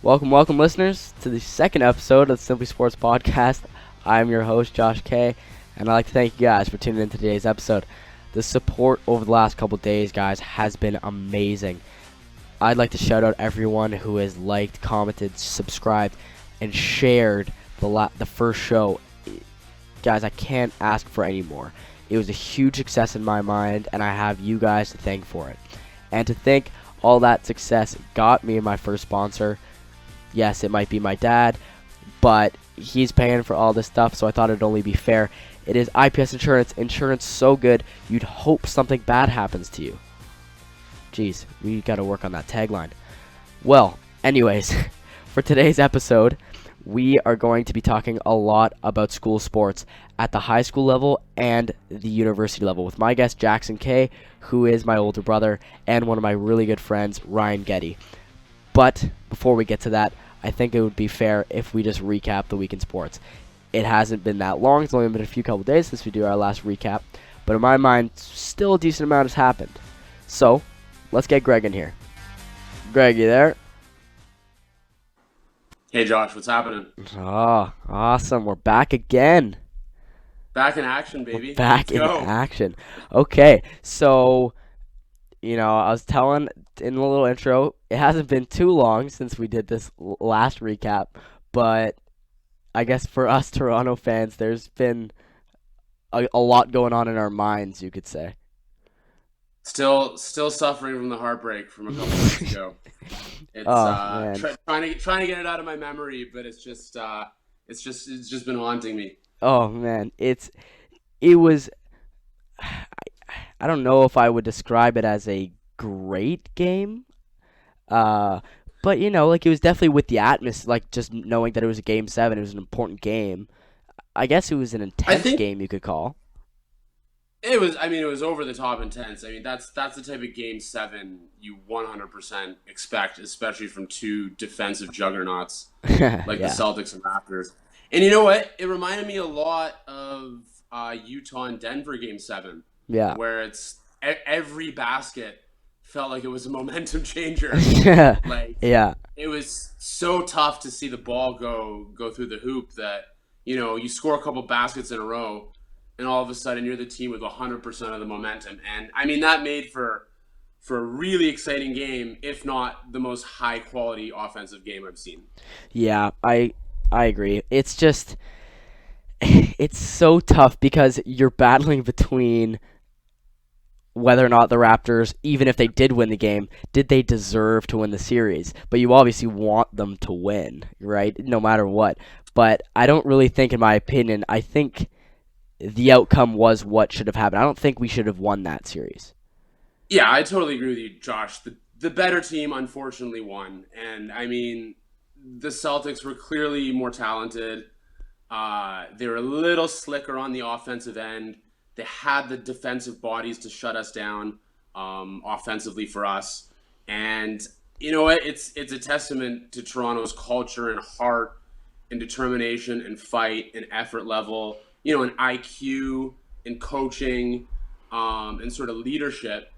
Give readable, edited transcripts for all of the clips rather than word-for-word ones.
Welcome, listeners, to the second episode of the Simply Sports Podcast. I'm your host, Josh K, and I'd like to thank you guys for tuning in to today's episode. The support over the last couple days, guys, has been amazing. I'd like to shout out everyone who has liked, commented, subscribed, and shared the first show. Guys, I can't ask for any more. It was a huge success in my mind, and I have you guys to thank for it. And to think all that success got me my first sponsor. Yes, it might be my dad, but he's paying for all this stuff, so I thought it'd only be fair. It is IPS Insurance. Insurance so good, you'd hope something bad happens to you. Jeez, we got to work on that tagline. Well, anyways, for today's episode, we are going to be talking a lot about school sports at the high school level and the university level with my guest, Jackson K, who is my older brother, and one of my really good friends, Ryan Getty. But before we get to that, I think it would be fair if we just recap the week in sports. It hasn't been that long. It's only been a couple days since we do our last recap. But in my mind, still a decent amount has happened. So, let's get Greg in here. Greg, you there? Hey Josh, what's happening? Oh, awesome. We're back again. Back in action, baby. Back Let's in go. action. Okay, so, I was telling in the little intro, it hasn't been too long since we did this last recap, but I guess for us Toronto fans, there's been a lot going on in our minds, you could say. Still suffering from the heartbreak from a couple weeks ago. It's Oh man. trying to get it out of my memory, but it's just been haunting me. Oh man. It was I don't know if I would describe it as a great game. Uh but like it was definitely with the atmosphere, like just knowing that it was a game 7, it was an important game. I guess it was an I intense think game you could call. it was over the top intense. I mean, that's the type of game 7 you 100% expect, especially from two defensive juggernauts like the Yeah. Celtics and Raptors. And you know what? It reminded me a lot of Utah and Denver game 7, Yeah. where every basket felt like it was a momentum changer. Like Yeah. it was so tough to see the ball go through the hoop that you score a couple baskets in a row, and all of a sudden you're the team with 100% of the momentum. And I mean that made for a really exciting game, if not the most high quality offensive game I've seen. Yeah, I agree. It's just it's so tough because you're battling between whether or not the Raptors, even if they did win the game, did they deserve to win the series? But you obviously want them to win, right? No matter what. But I don't really think, in my opinion, I think the outcome was what should have happened. I don't think we should have won that series. Yeah, I totally agree with you, Josh. The better team unfortunately won, and I mean the Celtics were clearly more talented. They were a little slicker on the offensive end. They had the defensive bodies to shut us down offensively for us. And you know what? It's a testament to Toronto's culture and heart and determination and fight and effort level. And IQ and coaching and sort of leadership.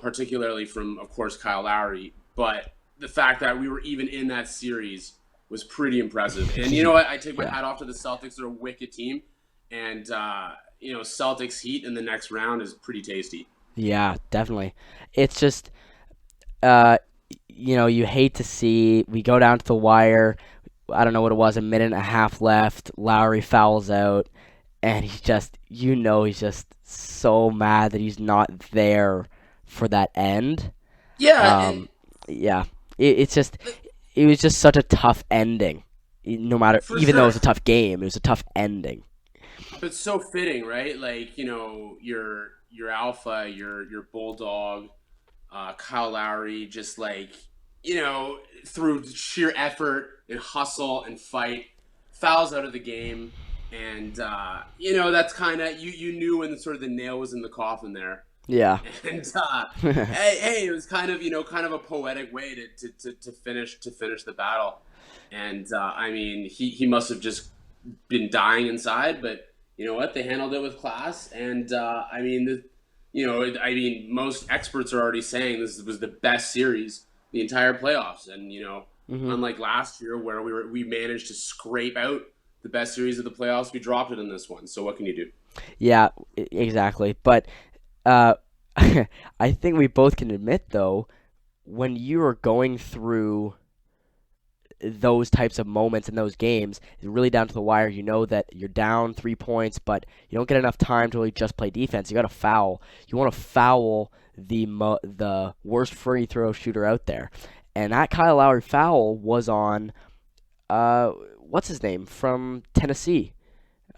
Particularly from, of course, Kyle Lowry. But the fact that we were even in that series was pretty impressive. And you know what? I take my Yeah. hat off to the Celtics. They're a wicked team. And, Celtics Heat in the next round is pretty tasty. Yeah, definitely. It's just, uh, you hate to see we go down to the wire. I don't know what it was, a minute and a half left. Lowry fouls out, and he's just so mad that he's not there for that end. Yeah, and Um, yeah, it's just it was just such a tough ending. No matter, for even though it was sure. a tough game, it was a tough ending. But so fitting, right? Like, your alpha, your bulldog, Kyle Lowry, just like, through sheer effort and hustle and fight, fouls out of the game. And, that's kind of, you knew when sort of the nail was in the coffin there. Yeah. And hey, it was kind of a poetic way to finish the battle. And I mean, he must have just been dying inside, but you know what? They handled it with class. And I mean, most experts are already saying this was the best series the entire playoffs. And Hmm. Unlike last year where we managed to scrape out the best series of the playoffs, we dropped it in this one. So what can you do? Yeah, exactly. But uh, I think we both can admit though, when you are going through those types of moments in those games, it's really down to the wire. You know that you're down 3 points, but you don't get enough time to really just play defense. You got to foul. You want to foul the worst free throw shooter out there, and that Kyle Lowry foul was on what's his name from Tennessee,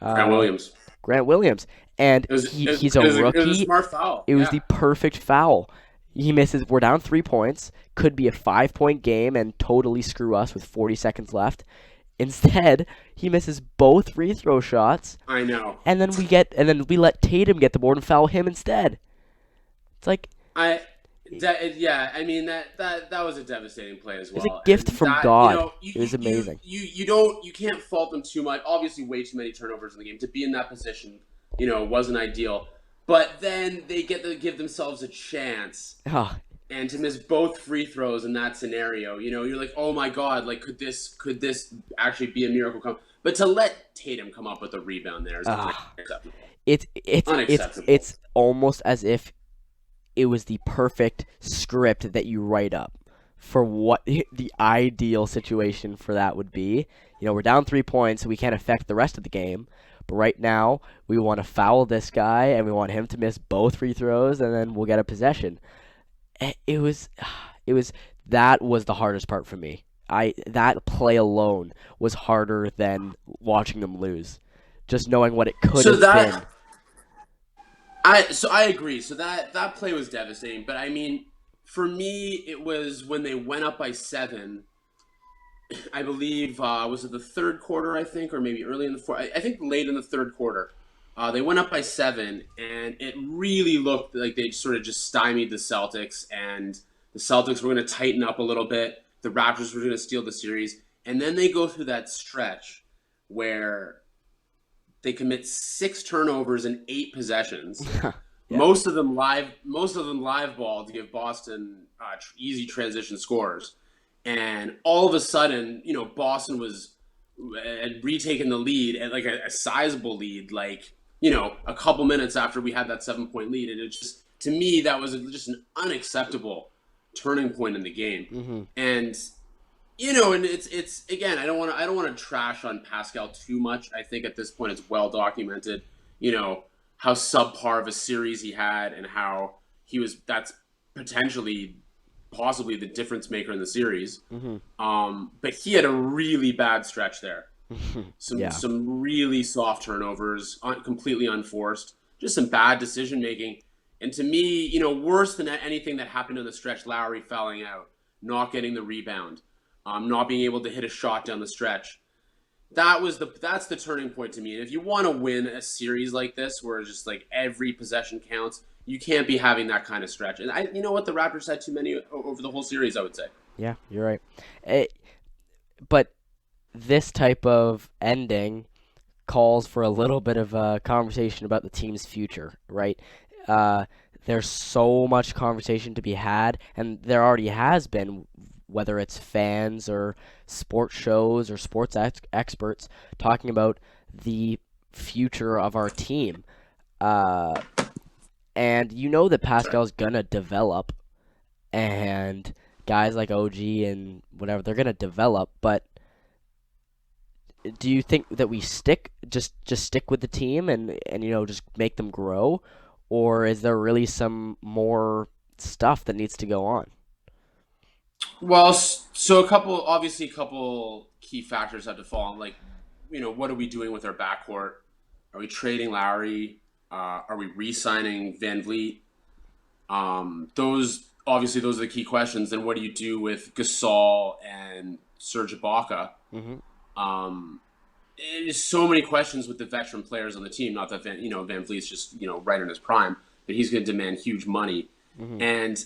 Grant uh, Williams. Grant Williams, and It was he's a it was a rookie. smart foul. It was Yeah. the perfect foul. He misses. We're down 3 points. Could be a 5 point game and totally screw us with 40 seconds left. Instead, he misses both free throw shots, I know. and then we let Tatum get the board and foul him instead. It's like I yeah, I mean that was a devastating play as it was a well. gift And from that, God. It was you amazing. you can't fault them too much. Obviously way too many turnovers in the game. To be in that position, wasn't ideal. But then they get to give themselves a chance Oh, and to miss both free throws in that scenario. You're like, "Oh my god, like could this actually be a miracle come?" But to let Tatum come up with a rebound there is ah, unacceptable. it's Unacceptable. almost as if it was the perfect script that you write up for what the ideal situation for that would be. We're down 3 points, so we can't affect the rest of the game. But right now, we want to foul this guy, and we want him to miss both free throws, and then we'll get a possession. It was, it was that was the hardest part for me. That play alone was harder than watching them lose. Just knowing what it could So have that been. I agree. So that play was devastating. But I mean, for me, it was when they went up by 7. I believe was it the third quarter? I think, or maybe early in the fourth. I think late in the third quarter. They went up by 7, and it really looked like they sort of just stymied the Celtics, and the Celtics were going to tighten up a little bit. The Raptors were going to steal the series, and then they go through that stretch where they commit 6 turnovers in 8 possessions. Yeah. Most of them live ball to give Boston easy transition scores, and all of a sudden, Boston was had retaken the lead at like a sizable lead, like a couple minutes after we had that 7 point lead, and it just to me that was just an unacceptable turning point in the game, Hmm. and and it's again, I don't want to trash on Pascal too much. I think at this point it's well documented, how subpar of a series he had and how that's potentially possibly the difference maker in the series. Hmm. But he had a really bad stretch there. Some Yeah. some really soft turnovers, completely unforced, just some bad decision making. And to me, worse than anything that happened in the stretch, Lowry fouling out, not getting the rebound, not being able to hit a shot down the stretch. That's the turning point to me. And if you want to win a series like this, where it's just like every possession counts, you can't be having that kind of stretch. And you know what, the Raptors had too many over the whole series, I would say. Yeah, you're right. Eh, but this type of ending calls for a little bit of a conversation about the team's future, right? Uh, there's so much conversation to be had, and there already has been, whether it's fans or sports shows or sports experts talking about the future of our team. Uh, and you know that Pascal's gonna develop, and guys like OG and whatever, they're gonna develop, but do you think that we just stick with the team and just make them grow, or is there really some more stuff that needs to go on? Well, so obviously, a couple key factors have to fall. Like, what are we doing with our backcourt? Are we trading Lowry? Are we re-signing Van Vliet? Those are the key questions. Then what do you do with Gasol and Serge Ibaka? Hmm. Um, there's so many questions with the veteran players on the team. Not that Van Vliet's just right in his prime, but he's going to demand huge money, Hmm. and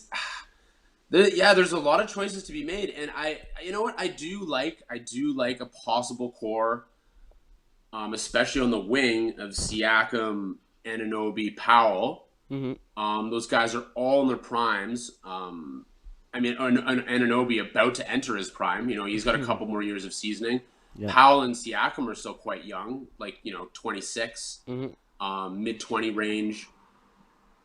yeah, there's a lot of choices to be made. And you know what, I do like a possible core, especially on the wing of Siakam, Anunoby, Powell. Hmm. Those guys are all in their primes. I mean, Anunoby about to enter his prime. He's got a couple more years of seasoning. Yeah. Powell and Siakam are still quite young, like 26, Mm-hmm. mid-20 range.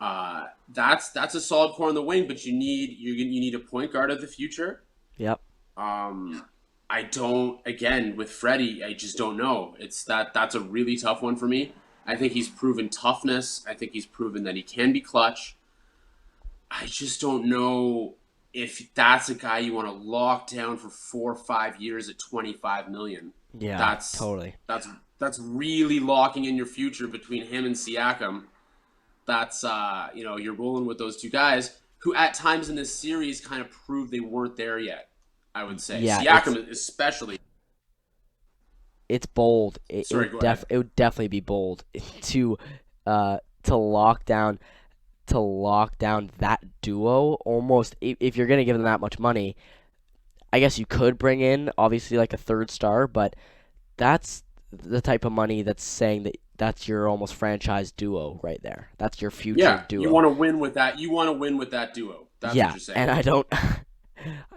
That's a solid core on the wing, but you need a point guard of the future. Yep. I don't. Again, with Freddie, I just don't know. That's a really tough one for me. I think he's proven toughness. I think he's proven that he can be clutch. I just don't know if that's a guy you want to lock down for 4 or 5 years at 25 million. Yeah. That's Totally. that's that's really locking in your future between him and Siakam. That's you're rolling with those two guys who at times in this series kind of proved they weren't there yet. I would say Yeah. Siakam especially. It's bold. Sorry, go ahead. It would definitely be bold to to lock down that duo. Almost, if you're gonna give them that much money, I guess you could bring in obviously like a third star, but that's the type of money that's saying that that's your almost franchise duo right there. That's your future Yeah, duo. you want to win with that. You want to win with that duo. That's what Yeah, you're saying. and I don't.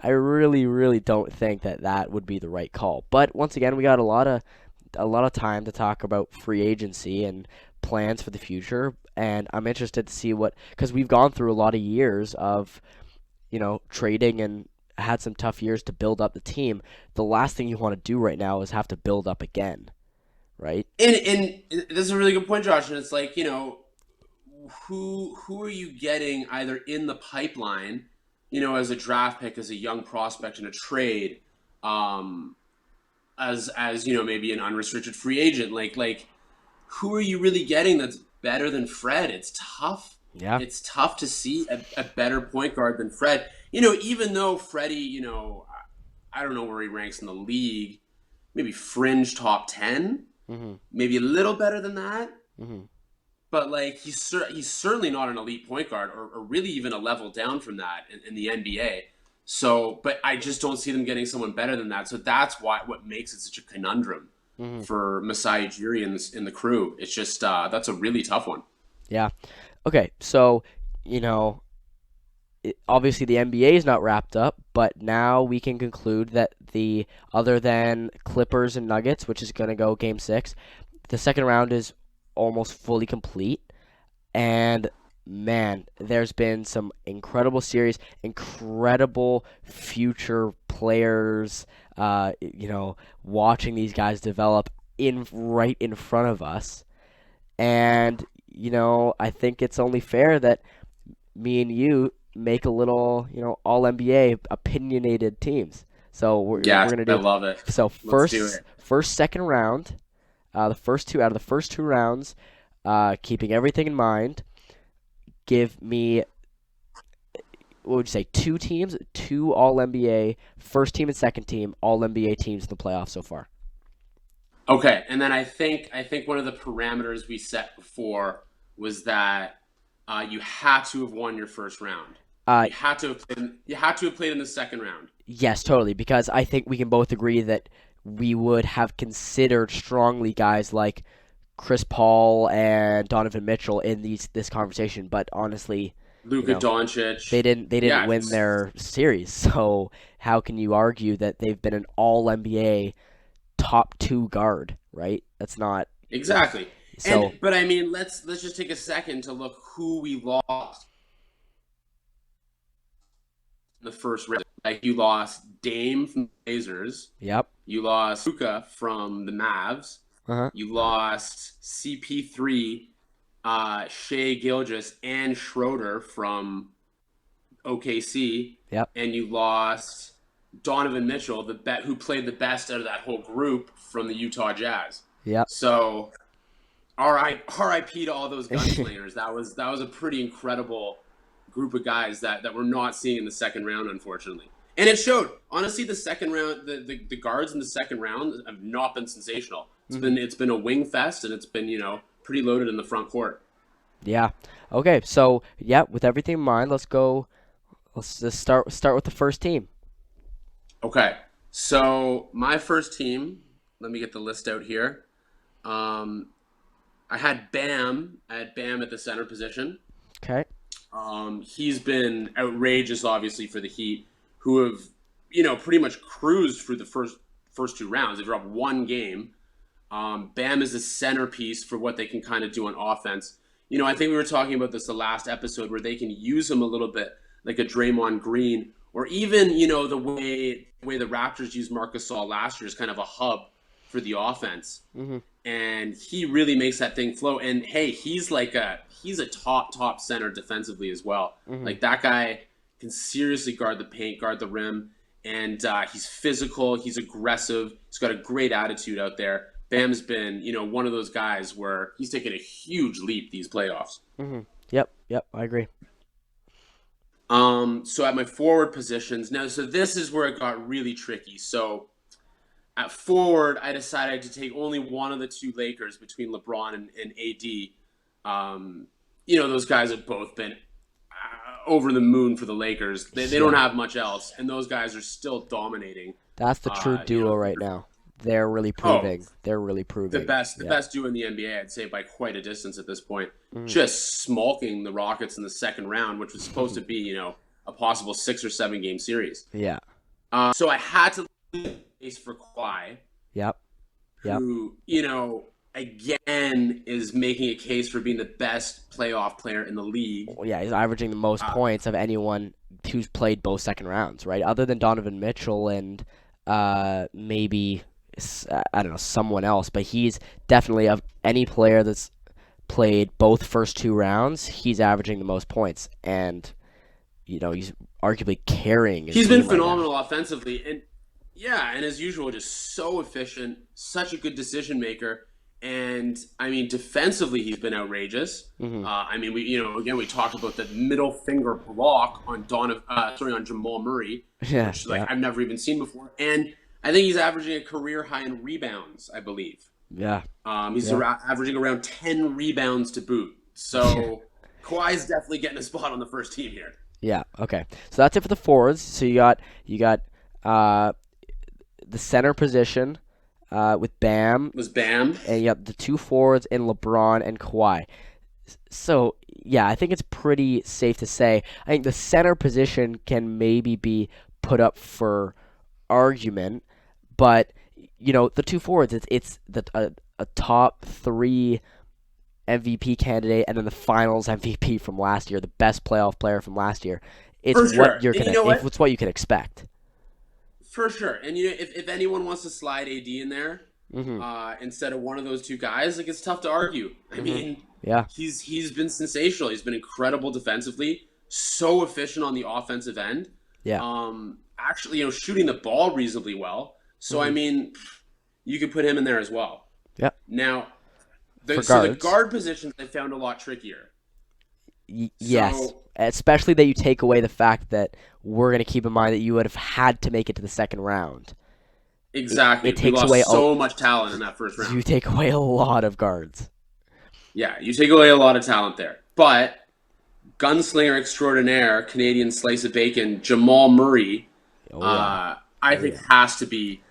I really, really don't think that would be the right call. But once again, we got a lot of time to talk about free agency and plans for the future. And I'm interested to see because we've gone through a lot of years of, trading and had some tough years to build up the team. The last thing you want to do right now is have to build up again, right? And this is a really good point, Josh. And it's like who are you getting either in the pipeline, as a draft pick, as a young prospect in a trade, as maybe an unrestricted free agent, like who are you really getting that's better than Fred? It's tough. Yeah. It's tough to see a better point guard than Fred. Even though Freddie, I don't know where he ranks in the league, maybe fringe top 10, maybe a little better than that. But like he's certainly not an elite point guard, or really even a level down from that in the NBA. So, but I just don't see them getting someone better than that. So that's what makes it such a conundrum for Masai Ujiri in the crew. It's just that's a really tough one. Yeah. Okay. So, obviously the NBA is not wrapped up, but now we can conclude that other than Clippers and Nuggets, which is going to go Game 6, the second round is almost fully complete. And man, there's been some incredible series, incredible future players, watching these guys develop right in front of us. And, I think it's only fair that me and you make a little, all NBA opinionated teams. So we're gonna do. I love it. So Let's do it. first, second round, the first two out of the first two rounds, keeping everything in mind. Give me, what would you say, two teams, two All NBA, first team and second team All NBA teams in the playoffs so far. Okay, and then I think one of the parameters we set before was that you had to have won your first round. You had to have played in the second round. Yes, totally, because I think we can both agree that we would have considered strongly guys like Chris Paul and Donovan Mitchell in this conversation, but honestly, Luka Doncic, they didn't win their series. So how can you argue that they've been an All NBA top 2 guard, right? That's not exactly. So, but I mean, let's just take a second to look who we lost in the first round. Like you lost Dame from the Blazers. Yep. You lost Luka from the Mavs. You lost CP3, Shea Gilgeous, and Schroeder from OKC. Yep. And you lost Donovan Mitchell, who played the best out of that whole group from the Utah Jazz. Yep. So, R.I.P. to all those gunslingers. that was a pretty incredible group of guys that we're not seeing in the second round, unfortunately. And it showed. Honestly, the second round, the guards in the second round have not been sensational. It's been a wing fest, and it's been pretty loaded in the front court. Yeah. Okay. So with everything in mind, let's go. Let's just start with the first team. Okay. So my first team. Let me get the list out here. I had Bam. I had Bam at the center position. Okay. He's been outrageous, obviously, for the Heat, who have, pretty much cruised through the first two rounds. They've dropped one game. Bam is the centerpiece for what they can kind of do on offense. I think we were talking about this the last episode where they can use him a little bit like a Draymond Green, or even, the way the Raptors used Marc Gasol last year as kind of a hub for the offense. Mm-hmm. And he really makes that thing flow. And hey, he's a top center defensively as well. Mm-hmm. Like, that guy can seriously guard the paint, guard the rim, and he's physical, he's aggressive, he's got a great attitude out there. Bam's been, one of those guys where he's taken a huge leap these playoffs. Mm-hmm. Yep, I agree. So at my forward positions now, so this is where it got really tricky. So at forward, I decided to take only one of the two Lakers between LeBron and AD. Those guys have both been over the moon for the Lakers. They don't have much else, and those guys are still dominating. That's the true duo right now. They're really proving. The best duo in the NBA, I'd say, by quite a distance at this point. Mm-hmm. Just smolking the Rockets in the second round, which was supposed to be, a possible 6 or 7 game series. Yeah. So I had to leave space for Kawhi. Yep. Who, again, is making a case for being the best playoff player in the league. Well, yeah, he's averaging the most points of anyone who's played both second rounds, right? Other than Donovan Mitchell and maybe, I don't know, someone else. But he's definitely, of any player that's played both first 2 rounds, he's averaging the most points. And, he's arguably carrying his He's been team phenomenal right offensively. And, and as usual, just so efficient, such a good decision maker. And defensively, he's been outrageous. Mm-hmm. We talked about the middle finger block on on Jamal Murray, which I've never even seen before. And I think he's averaging a career high in rebounds, I believe. Yeah. He's averaging around 10 rebounds to boot. So Kawhi's definitely getting a spot on the first team here. Yeah. Okay. So that's it for the forwards. So you got the center position. With Bam. Was Bam. And you have the 2 forwards in LeBron and Kawhi. So, yeah, I think it's pretty safe to say. I think the center position can maybe be put up for argument. But, the 2 forwards, it's a top 3 MVP candidate and then the finals MVP from last year, the best playoff player from last year. It's it's what you can expect. For sure. And, if anyone wants to slide AD in there instead of one of those 2 guys, it's tough to argue. He's been sensational. He's been incredible defensively, so efficient on the offensive end. Yeah. Actually, shooting the ball reasonably well. So, you could put him in there as well. Yeah. Now, the guard positions I found a lot trickier. Yes. Especially that you take away the fact that we're going to keep in mind that you would have had to make it to the second round. Exactly. It takes away so much talent in that first round. You take away a lot of guards. Yeah, you take away a lot of talent there. But gunslinger extraordinaire, Canadian slice of bacon, Jamal Murray, I think has to be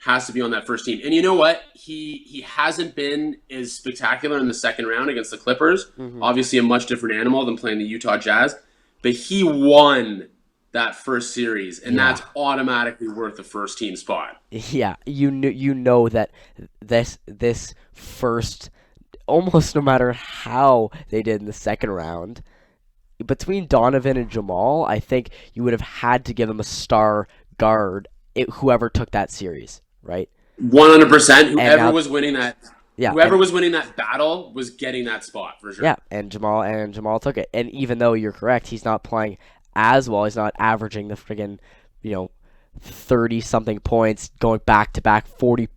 on that first team. And you know what? He hasn't been as spectacular in the second round against the Clippers. Mm-hmm. Obviously a much different animal than playing the Utah Jazz. But he won that first series, and that's automatically worth the first team spot. Yeah, you know that this first, almost no matter how they did in the second round, between Donovan and Jamal, I think you would have had to give them a star guard, whoever took that series. Right, 100%. Whoever was winning that, was winning that battle was getting that spot for sure. Yeah, and Jamal took it. And even though you're correct, he's not playing as well. He's not averaging the friggin' 30-something points, going back to back 40+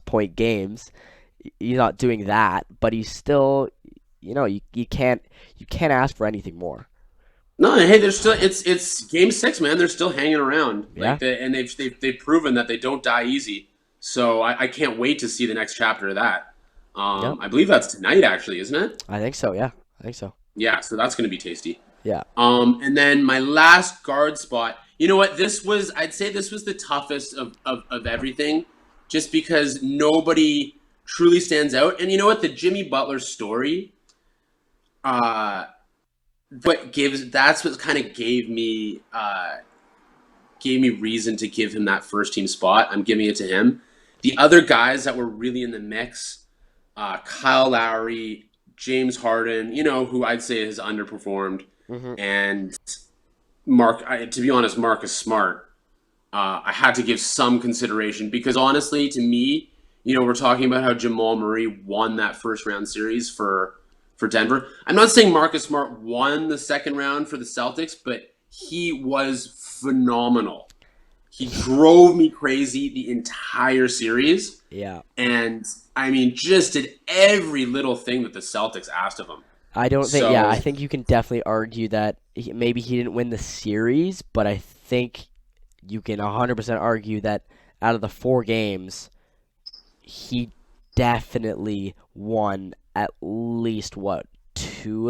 point games. He's not doing that, but he's still, you can't ask for anything more. No, hey, they're still. It's game 6, man. They're still hanging around. Yeah. And they've proven that they don't die easy. So I can't wait to see the next chapter of that. I believe that's tonight, actually, isn't it? I think so. Yeah, I think so. Yeah, so that's going to be tasty. Yeah. And then my last guard spot. You know what? I'd say this was the toughest of everything, just because nobody truly stands out. And you know what? The Jimmy Butler story. that's what kind of gave me reason to give him that first team spot. I'm giving it to him. The other guys that were really in the mix, Kyle Lowry, James Harden, who I'd say has underperformed, Mm-hmm. and to be honest, Marcus Smart. I had to give some consideration because honestly, to me, we're talking about how Jamal Murray won that first round series for Denver. I'm not saying Marcus Smart won the second round for the Celtics, but he was phenomenal. He drove me crazy the entire series. Yeah. And, I mean, just did every little thing that the Celtics asked of him. I don't think. Yeah, So, I think you can definitely argue that maybe he didn't win the series, but I think you can 100% argue that out of the 4 games, he definitely won at least what, 2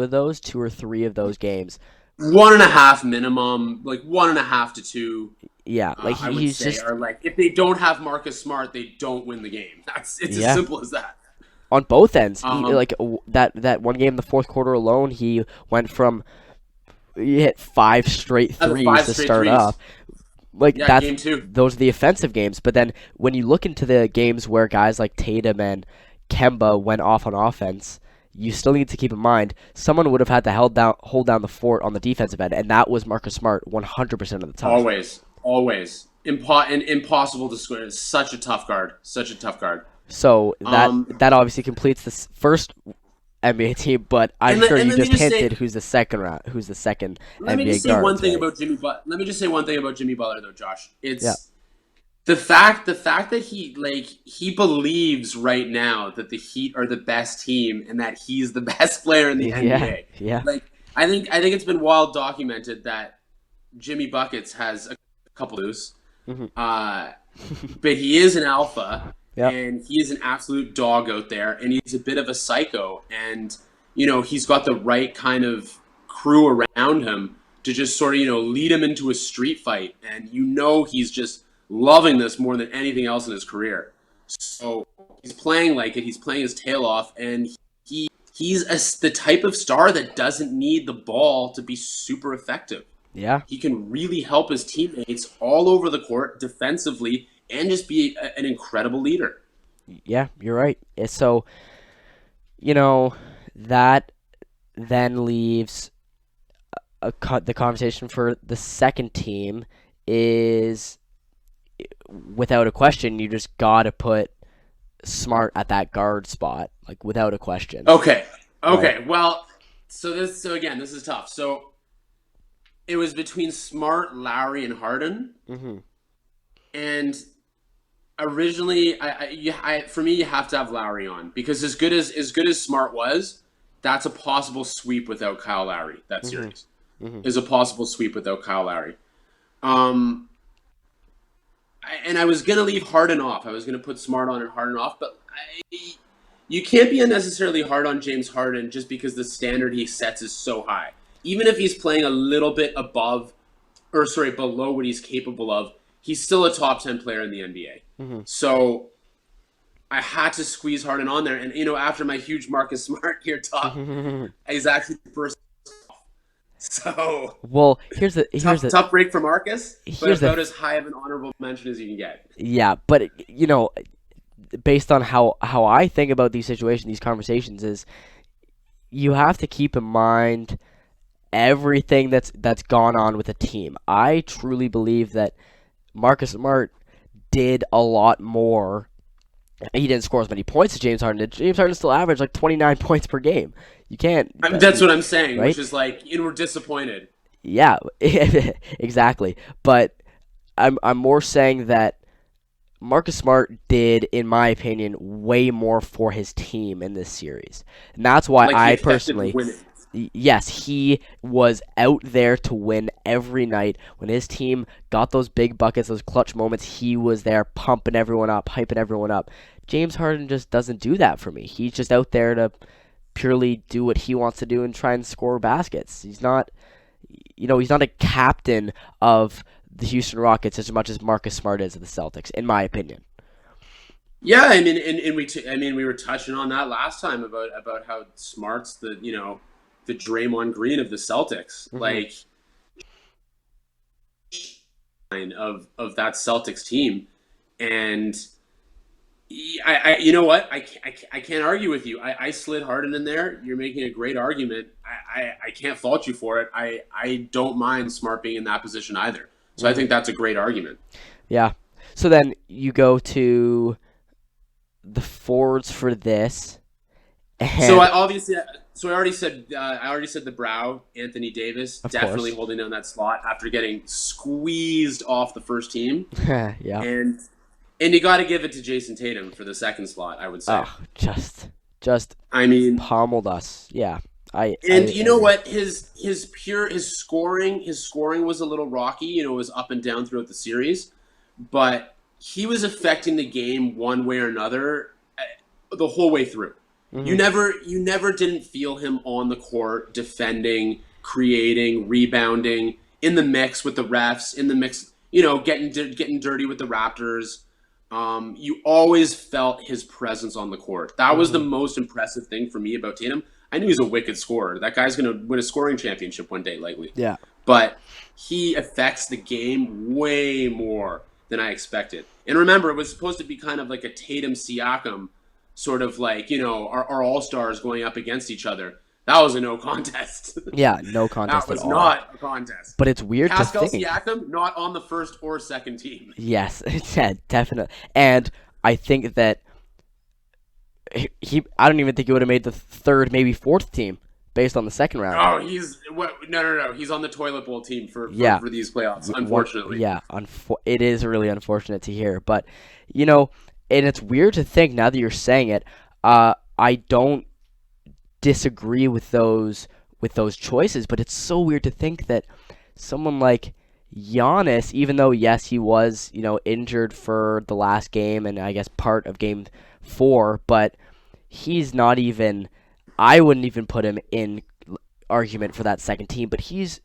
or 3 of those games. 1.5 minimum, like 1.5 to 2, Yeah, like I would he's say, just are like, if they don't have Marcus Smart, they don't win the game. It's as yeah simple as that. on both ends. Um, Like that one game in the fourth quarter alone, he went from he hit 5 straight the threes five to straight start threes. off. Like Yeah, game two. those are the offensive games. But then when you look into the games where guys like Tatum and Kemba went off on offense, you still need to keep in mind someone would have had to hold down the fort on the defensive end, and that was Marcus Smart 100% of the time. Always. And impossible to square. It's such a tough guard. Such a tough guard. So that Um, that obviously completes this first NBA team, but I'm sure and you let me just just say, hinted who's the second let me NBA just say one guards, thing right? about Jimmy. Let me just say one thing about Jimmy Butler, though, Josh. Yeah. It's the fact that he believes right now that the Heat are the best team and that he's the best player in the Yeah. NBA. Yeah. Like I think it's been well documented that Jimmy Buckets has a couple loose. Hmm. Uh, but he is an alpha, Yep. and he is an absolute dog out there, and he's a bit of a psycho, and he's got the right kind of crew around him to just sort of lead him into a street fight, and he's just loving this more than anything else in his career. So he's playing like it. He's playing his tail off, and he's the type of star that doesn't need the ball to be super effective. Yeah. He can really help his teammates all over the court defensively and just be an incredible leader. Yeah, you're right. So, you know, that then leaves the conversation for the second team is without a question, you just got to put Smart at that guard spot, like without a question, Okay. right? Okay. Well, so again, this is tough. So it was between Smart, Lowry, and Harden, Hmm. and originally, for me, you have to have Lowry on because as good as Smart was, that's a possible sweep without Kyle Lowry. That Hmm. series Hmm. is a possible sweep without Kyle Lowry. Um, and I was gonna leave Harden off. I was gonna put Smart on and Harden off, but you can't be unnecessarily hard on James Harden just because the standard he sets is so high. Even if he's playing a little bit below what he's capable of, he's still a top 10 player in the NBA. Hmm. So I had to squeeze Harden on there, and after my huge Marcus Smart here talk, he's actually the first. So Well, here's the tough break for Marcus, but here's the about as high of an honorable mention as you can get. yeah, but based on how I think about these situations, these conversations is you have to keep in mind everything that's gone on with the team. I truly believe that Marcus Smart did a lot more. He didn't score as many points as James Harden did. James Harden still averaged like 29 points per game. You can't, That's what I'm saying, right? which is like, we're disappointed. Yeah, exactly. But I'm more saying that Marcus Smart did, in my opinion, way more for his team in this series, and that's why Like the I effective personally, winning. yes, he was out there to win every night. When his team got those big buckets, those clutch moments, he was there pumping everyone up, hyping everyone up. James Harden just doesn't do that for me. He's just out there to purely do what he wants to do and try and score baskets. He's not a captain of the Houston Rockets as much as Marcus Smart is of the Celtics, in my opinion. Yeah, I mean, and we were touching on that last time about how Smart's the Draymond Green of the Celtics, like of that Celtics team. And you know what? I can't argue with you. I slid Harden in there. You're making a great argument. I can't fault you for it. I don't mind Smart being in that position either. So I think that's a great argument. Yeah. So then you go to the forwards for this. So I already said the brow, Anthony Davis, definitely course. holding down that slot after getting squeezed off the first team. Yeah. And you got to give it to Jason Tatum for the second slot, I would say. Oh, just I mean, pummeled us. Yeah. You know what? His scoring was a little rocky. You know, it was up and down throughout the series, but he was affecting the game one way or another the whole way through. Mm-hmm. You never didn't feel him on the court defending, creating, rebounding, in the mix with the refs, in the mix, you know, getting dirty with the Raptors. You always felt his presence on the court. That was the most impressive thing for me about Tatum. I knew he's a wicked scorer. That guy's going to win a scoring championship one day, likely. Yeah. But he affects the game way more than I expected. And remember, it was supposed to be kind of like a Tatum-Siakam sort of like, you know, our all-stars going up against each other. That was a no contest. Yeah, no contest at all. That was not a contest. But it's weird Pascal to think. Siakam, not on the first or second team. Yes, yeah, definitely. And I think that I don't even think he would have made the third, maybe fourth team based on the second round. Oh, no. He's on the toilet bowl team for these playoffs, unfortunately. Yeah, it is really unfortunate to hear. But, you know, and it's weird to think now that you're saying it, I don't disagree with those choices, but it's so weird to think that someone like Giannis, even though yes he was, you know, injured for the last game and I guess part of game 4, but he's not even, I wouldn't even put him in argument for that second team, but he's,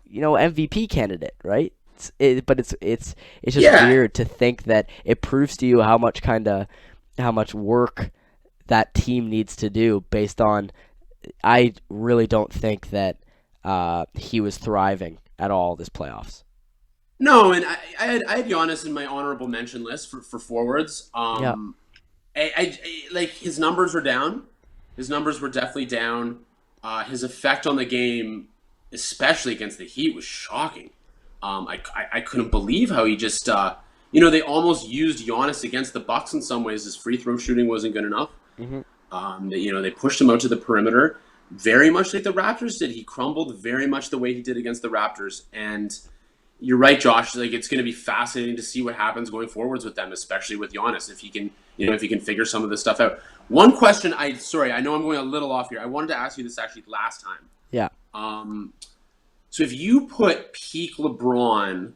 you know, MVP candidate, right? But it's just weird to think that it proves to you how much work that team needs to do based on. I really don't think that he was thriving at all this playoffs. No, and I had Giannis in my honorable mention list for forwards. I like his numbers were down. His numbers were definitely down. His effect on the game, especially against the Heat, was shocking. I couldn't believe how he just they almost used Giannis against the Bucks in some ways. His free throw shooting wasn't good enough. Mm-hmm. They pushed him out to the perimeter, very much like the Raptors did. He crumbled very much the way he did against the Raptors. And you're right, Josh. Like, it's going to be fascinating to see what happens going forwards with them, especially with Giannis, if he can figure some of this stuff out. One question, I know I'm going a little off here. I wanted to ask you this actually last time. Yeah. So if you put peak LeBron,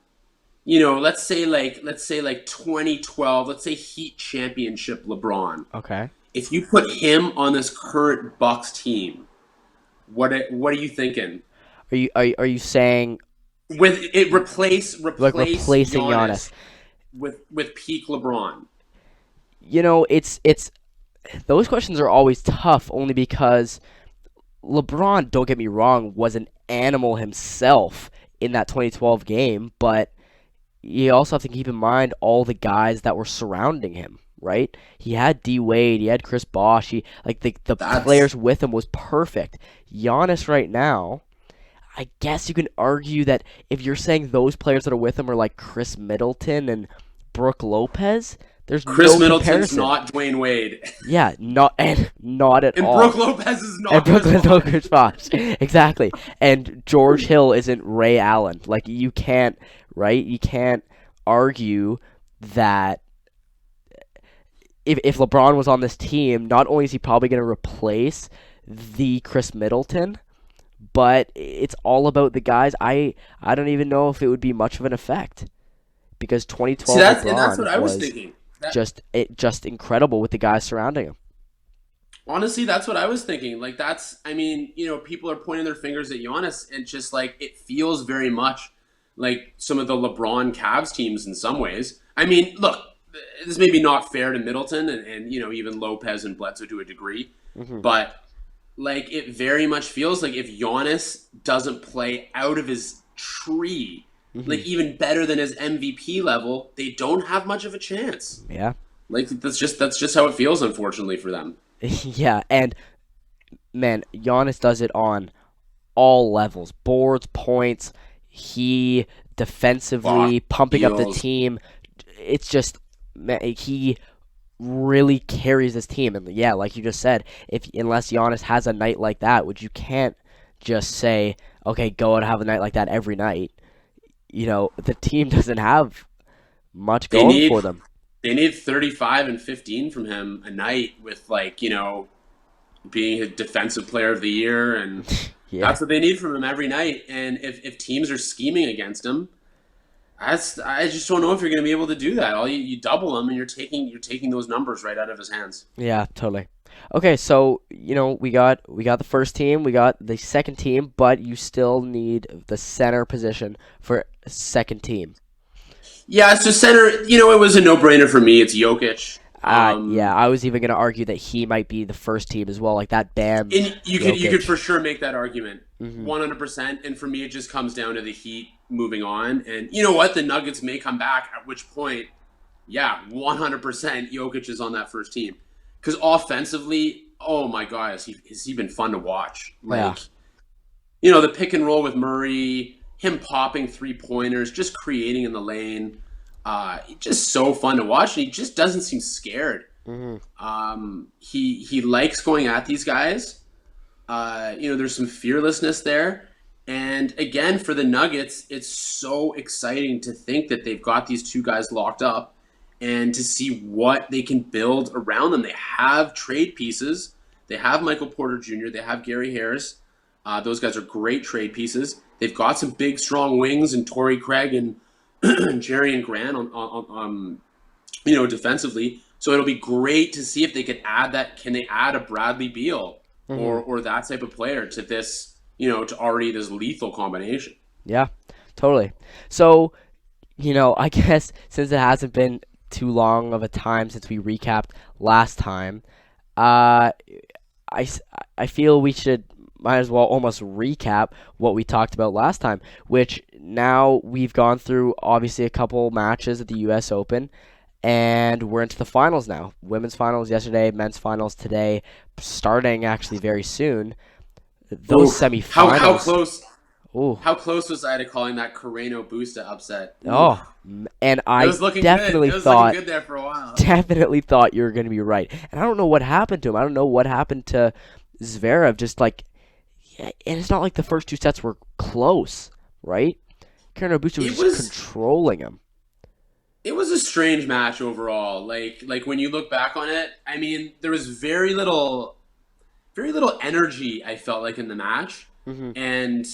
you know, let's say like 2012, let's say Heat championship LeBron. Okay. If you put him on this current Bucks team, what are you thinking? Are you saying with it replacing Giannis with peak LeBron? You know, it's those questions are always tough only because LeBron, don't get me wrong, was an animal himself in that 2012 game, but you also have to keep in mind all the guys that were surrounding him, right? He had D Wade, he had Chris Bosh, the players with him was perfect. Giannis right now, I guess you can argue that if you're saying those players that are with him are like Chris Middleton and Brook Lopez, there's Chris no Middleton's comparison. Not Dwayne Wade. Yeah, not at all. And Brook Lopez is not. And Brook is not Chris Bosh. Exactly. And George Hill isn't Ray Allen. Like, you can't, right? You can't argue that if LeBron was on this team, not only is he probably going to replace the Chris Middleton, but it's all about the guys. I don't even know if it would be much of an effect because 2012 that's what I was thinking. Just incredible with the guys surrounding him. Honestly, that's what I was thinking. Like, people are pointing their fingers at Giannis, and just like it feels very much like some of the LeBron Cavs teams in some ways. I mean, look, this may be not fair to Middleton and even Lopez and Bledsoe to a degree, but like it very much feels like if Giannis doesn't play out of his tree, like Hmm. even better than his MVP level, they don't have much of a chance. Yeah. Like that's just how it feels, unfortunately for them. Yeah, and man, Giannis does it on all levels. Boards, points, he Block, defensively pumping up the steals. team. It's just man, he really carries this team. And yeah, like you just said, if unless Giannis has a night like that, which you can't just say, okay, go out and have a night like that every night. The team doesn't have much They going need for them. they need 35 and 15 from him a night with like, being a defensive player of the year, and Yeah. that's what they need from him every night. And if teams are scheming against him, I just don't know if you're going to be able to do that. All you double him, and you're taking those numbers right out of his hands. Yeah, totally. Okay, so we got the first team, we got the second team, but you still need the center position for second team. Yeah, so center, it was a no-brainer for me. It's Jokic. Yeah, I was even gonna argue that he might be the first team as well, like that Bam, And you could Jokic. for sure make that argument, Hmm. 100%. And for me, it just comes down to the Heat moving on. And you know what? The Nuggets may come back. At which point, yeah, 100%. Jokic is on that first team because offensively, oh my god, has he been fun to watch? Yeah. Like the pick and roll with Murray, him popping 3-pointers, just creating in the lane. Just so fun to watch, and he just doesn't seem scared. Hmm. He likes going at these guys. There's some fearlessness there. And again, for the Nuggets, it's so exciting to think that they've got these two guys locked up and to see what they can build around them. They have trade pieces. They have Michael Porter Jr., they have Gary Harris. Those guys are great trade pieces. They've got some big, strong wings and Torrey Craig and Jerry and Grant defensively. So it'll be great to see if they could add that. Can they add a Bradley Beal Hmm. or that type of player to this, to already this lethal combination? Yeah, totally. So, I guess since it hasn't been too long of a time since we recapped last time, uh, I, s- I feel we should might as well almost recap what we talked about last time, which now we've gone through obviously a couple matches at the US Open and we're into the finals now. Women's finals yesterday, men's finals today, starting actually very soon. Those Oof. How semifinals. close Ooh. how close was I to calling that Carreno Busta upset? Oof. And It I was looking good. definitely It was looking thought good there for a while. definitely thought you were going to be right. And I don't know what happened to him. I don't know what happened to Zverev. Just like, yeah, and it's not like the first two sets were close, right? Karen Busta was It just was controlling him. it was a strange match overall. Like when you look back on it, I mean, there was very little energy, I felt like, in the match. Hmm. And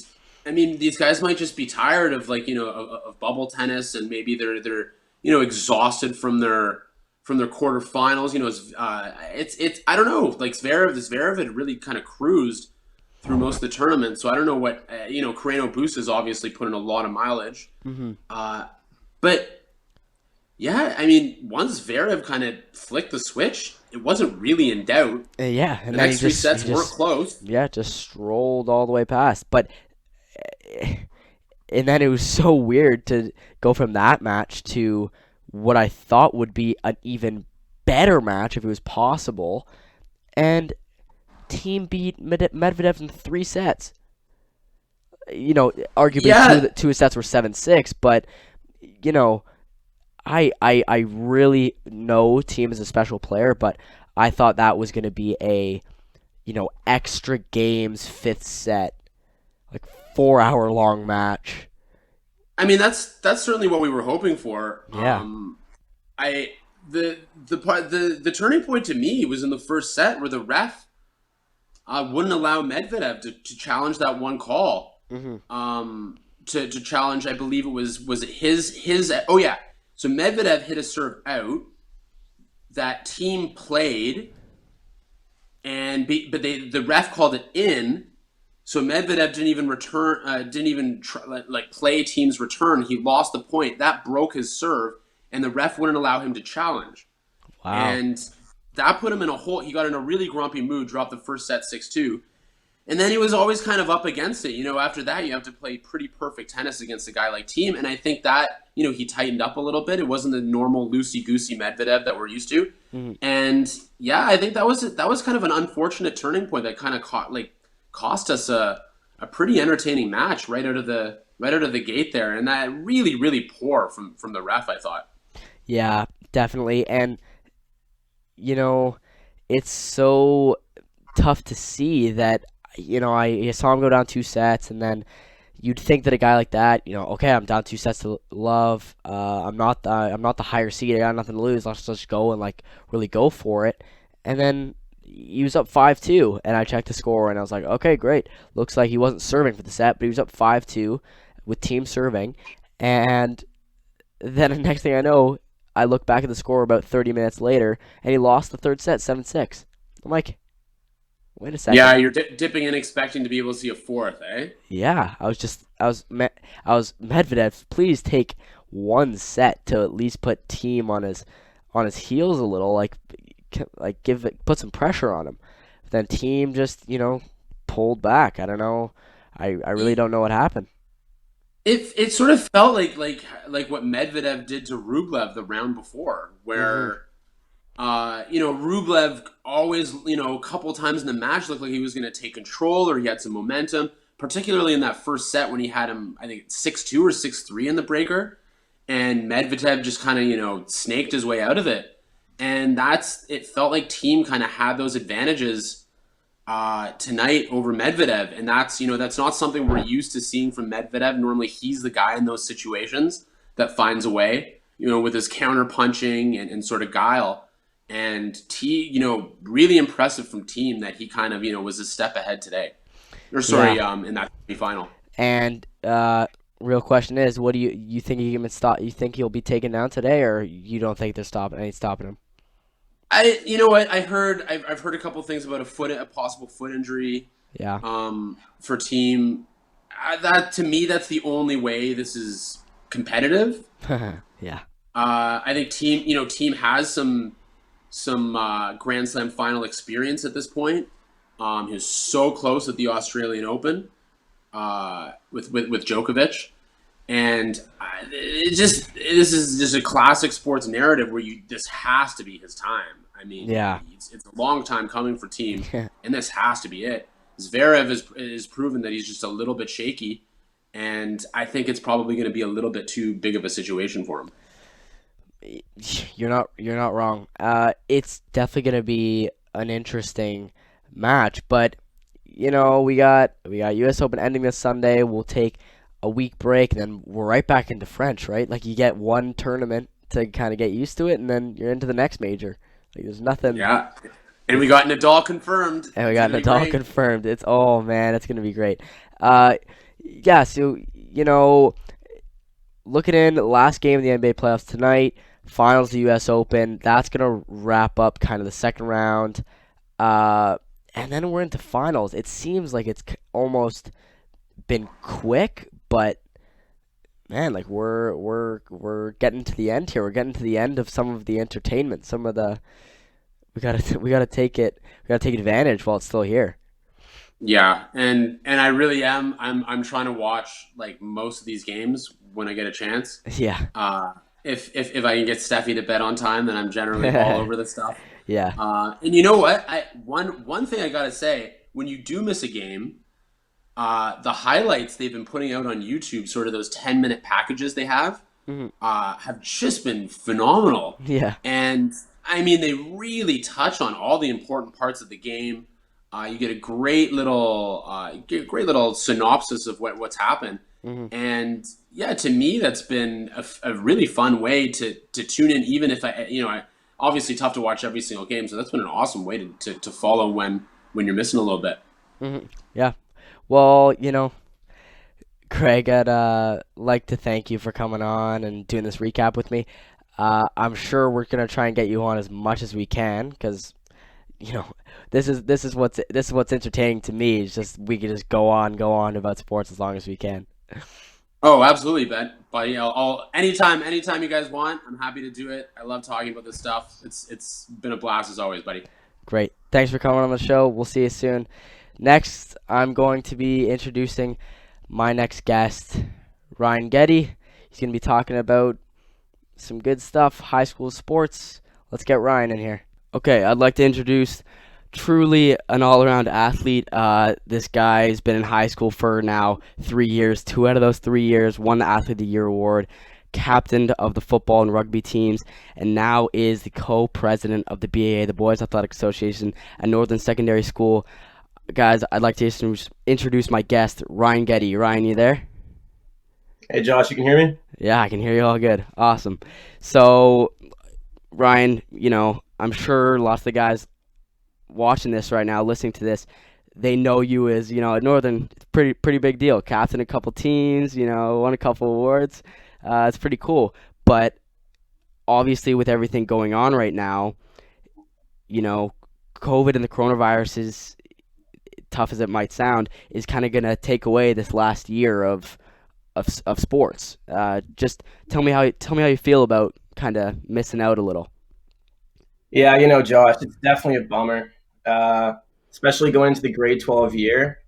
I mean, these guys might just be tired of of bubble tennis, and maybe they're exhausted from their quarterfinals. It's I don't know. Like Zverev had really kind of cruised through most of the tournament, so I don't know what Carreno Boost has obviously put in a lot of mileage. Hmm. But yeah, I mean, once Zverev kind of flicked the switch, it wasn't really in doubt. Yeah, and The then next three sets weren't close. yeah, just strolled all the way past. But and then it was so weird to go from that match to what I thought would be an even better match if it was possible, and team beat Medvedev in three sets. Arguably Yeah, two sets were 7-6, but you know, I really know Team is a special player, but I thought that was going to be a extra games fifth set, like 4 hour long match. I mean that's certainly what we were hoping for. Yeah. I the turning point to me was in the first set where the ref wouldn't allow Medvedev to challenge that one call. Hmm. To challenge, I believe it was his. Oh yeah, so Medvedev hit a serve out that team played, but the ref called it in. So Medvedev didn't even return, didn't even play team's return. He lost the point. That broke his serve, and the ref wouldn't allow him to challenge. Wow. And that put him in a hole. He got in a really grumpy mood, dropped the first set 6-2. And then he was always kind of up against it. After that, you have to play pretty perfect tennis against a guy like Thiem. And I think that, he tightened up a little bit. It wasn't the normal loosey-goosey Medvedev that we're used to. Hmm. And yeah, I think that was kind of an unfortunate turning point that kind of cost us a pretty entertaining match right out of the gate there. And that really, really poor from the ref, I thought. Yeah, definitely. And you know, it's so tough to see that I saw him go down two sets, and then you'd think that a guy like that, okay, I'm down two sets to love. I'm not the higher seed. I got nothing to lose. Let's just go and like really go for it. And then he was up 5-2, and I checked the score, and I was like, okay, great. Looks like he wasn't serving for the set, but he was up 5-2 with Thiem serving, and then the next thing I know, I look back at the score about 30 minutes later, and he lost the third set 7-6. I'm like, wait a Yeah, second. you're dipping in expecting to be able to see a fourth, eh? Yeah, I was Medvedev. Please take one set to at least put Team on his heels a little, like put some pressure on him. But then Team just pulled back. I don't know. I really don't know what happened. It sort of felt like what Medvedev did to Rublev the round before, Hmm. where Rublev always, a couple times in the match looked like he was going to take control or he had some momentum, particularly in that first set when he had him, I think 6-2 or 6-3 in the breaker, and Medvedev just kind of, snaked his way out of it. And it felt like Team kind of had those advantages tonight over Medvedev, and that's not something we're used to seeing from Medvedev. Normally, he's the guy in those situations that finds a way, with his counter punching and sort of guile. And really impressive from Team that he kind of was a step ahead today, or Yeah. sorry, in that final. And real question is, what do you think he can stop? You think he'll be taken down today, or you don't think they're stopping? Ain't stopping him? You know what, I've heard a couple things about a possible foot injury Yeah. for Team. That to me, that's the only way this is competitive. Yeah. I think Team has some Grand Slam final experience at this point. He was so close at the Australian Open with Djokovic, and this is just a classic sports narrative where this has to be his time. I mean, Yeah. it's a long time coming for Team, and this has to be it. Zverev is proven that he's just a little bit shaky, and I think it's probably going to be a little bit too big of a situation for him. You're not wrong. It's definitely gonna be an interesting match, but we got U.S. Open ending this Sunday. We'll take a week break, and then we're right back into French, right? Like you get one tournament to kind of get used to it, and then you're into the next major. Like there's nothing. Yeah, and we got Nadal confirmed. And we It's got gonna be Nadal great. confirmed. Oh man, it's gonna be great. Uh, yeah. So looking in last game of the NBA playoffs tonight, finals of the U.S. Open. That's gonna wrap up kind of the second round, uh, and then we're into finals. It seems like it's almost been quick, but man, like we're getting to the end here. We're getting to the end of some of the entertainment. Some of the we gotta take it. We gotta take advantage while it's still here. Yeah, and I really am. I'm trying to watch like most of these games when I get a chance. Yeah. Uh, if I can get Steffi to bed on time, then I'm generally all over this stuff. Yeah. And you know what? One thing I gotta say, when you do miss a game, the highlights they've been putting out on YouTube, sort of those 10-minute packages they Hmm. have just been phenomenal. Yeah. And I mean, they really touch on all the important parts of the game. You get a great little synopsis of what's happened. Hmm. And yeah, to me, that's been a really fun way to tune in, even if I obviously tough to watch every single game. So that's been an awesome way to follow when you're missing a little bit. Hmm. Yeah. Well, Craig, I'd like to thank you for coming on and doing this recap with me. I'm sure we're gonna try and get you on as much as we can because you know this is what's entertaining to me. It's just we can just go on about sports as long as we can. Oh, absolutely, Ben. But I'll anytime you guys want, I'm happy to do it. I love talking about this stuff. It's been a blast as always, buddy. Great. Thanks for coming on the show. We'll see you soon. Next, I'm going to be introducing my next guest, Ryan Getty. He's going to be talking about some good stuff, high school sports. Let's get Ryan in here. Okay, I'd like to introduce truly an all-around athlete. This guy's been in high school for now 3 years. 2 out of those 3 years won the Athlete of the Year award, captain of the football and rugby teams, and now is the co-president of the BAA, the Boys Athletic Association at Northern Secondary School. Guys, I'd like to introduce my guest, Ryan Getty. Ryan, you there? Hey, Josh, you can hear me? Yeah, I can hear you all good. Awesome. So, Ryan, I'm sure lots of the guys watching this right now, listening to this, they know you as, at Northern. It's pretty big deal. Captain a couple teams, won a couple awards. It's pretty cool. But obviously, with everything going on right now, COVID and the coronavirus is, tough as it might sound, is kind of going to take away this last year of sports. Just tell me how you feel about kind of missing out a little. Yeah, Josh, it's definitely a bummer, especially going into the grade 12 year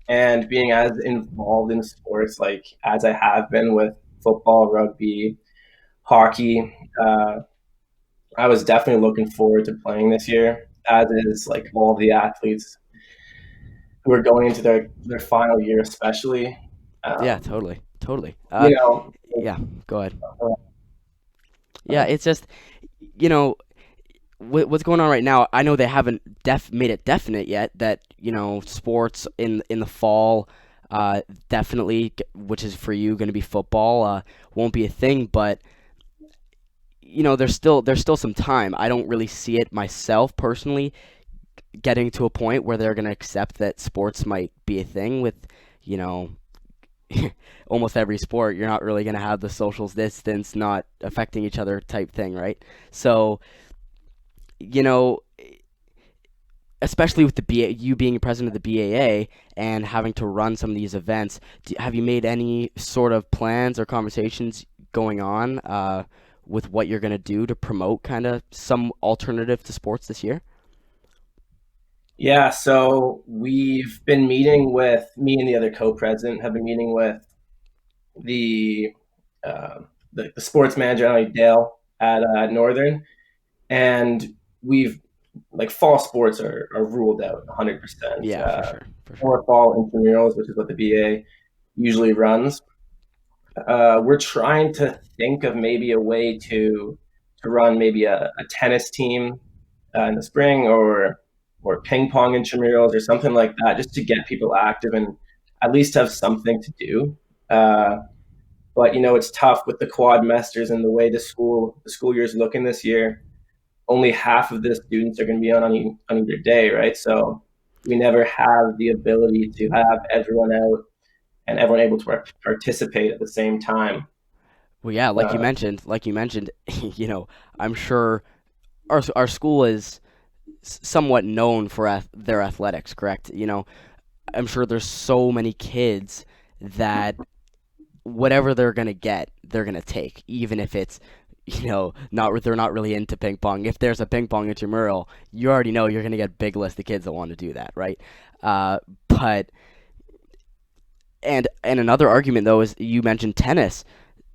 and being as involved in sports like as I have been with football, rugby, hockey. I was definitely looking forward to playing this year, as is like all the athletes who are going into their final year, especially. Yeah, totally. You know, Yeah, go ahead. uh, Yeah, it's just, what's going on right now. I know they haven't made it definite yet that sports in the fall, definitely, which is for you going to be football, won't be a thing. But there's still some time. I don't really see it myself personally getting to a point where they're going to accept that sports might be a thing with almost every sport. You're not really going to have the social distance not affecting each other type thing, right? So, especially with you being president of the BAA and having to run some of these events, have you made any sort of plans or conversations going on with what you're going to do to promote kind of some alternative to sports this year? yeah, so we've been meeting with me and the other co-president have been meeting with the uh, the sports manager Dale at Northern, and we've like fall sports are ruled out 100%. Yeah, for sure, for sure. Or fall intramurals, which is what the BA usually runs. We're trying to think of maybe a way to run maybe a tennis team in the spring or ping pong intramurals or something like that, just to get people active and at least have something to do. But it's tough with the quadmesters and the way the school year is looking this year. Only half of the students are going to be on either day, right? So we never have the ability to have everyone out and everyone able to participate at the same time. Well, yeah, Uh, like you mentioned, I'm sure our school is somewhat known for their athletics, correct? I'm sure there's so many kids that whatever they're gonna get, they're gonna take, even if it's not they're not really into ping pong. If there's a ping pong intramural, you already know you're gonna get a big list of kids that want to do that, right? But and another argument though is you mentioned tennis.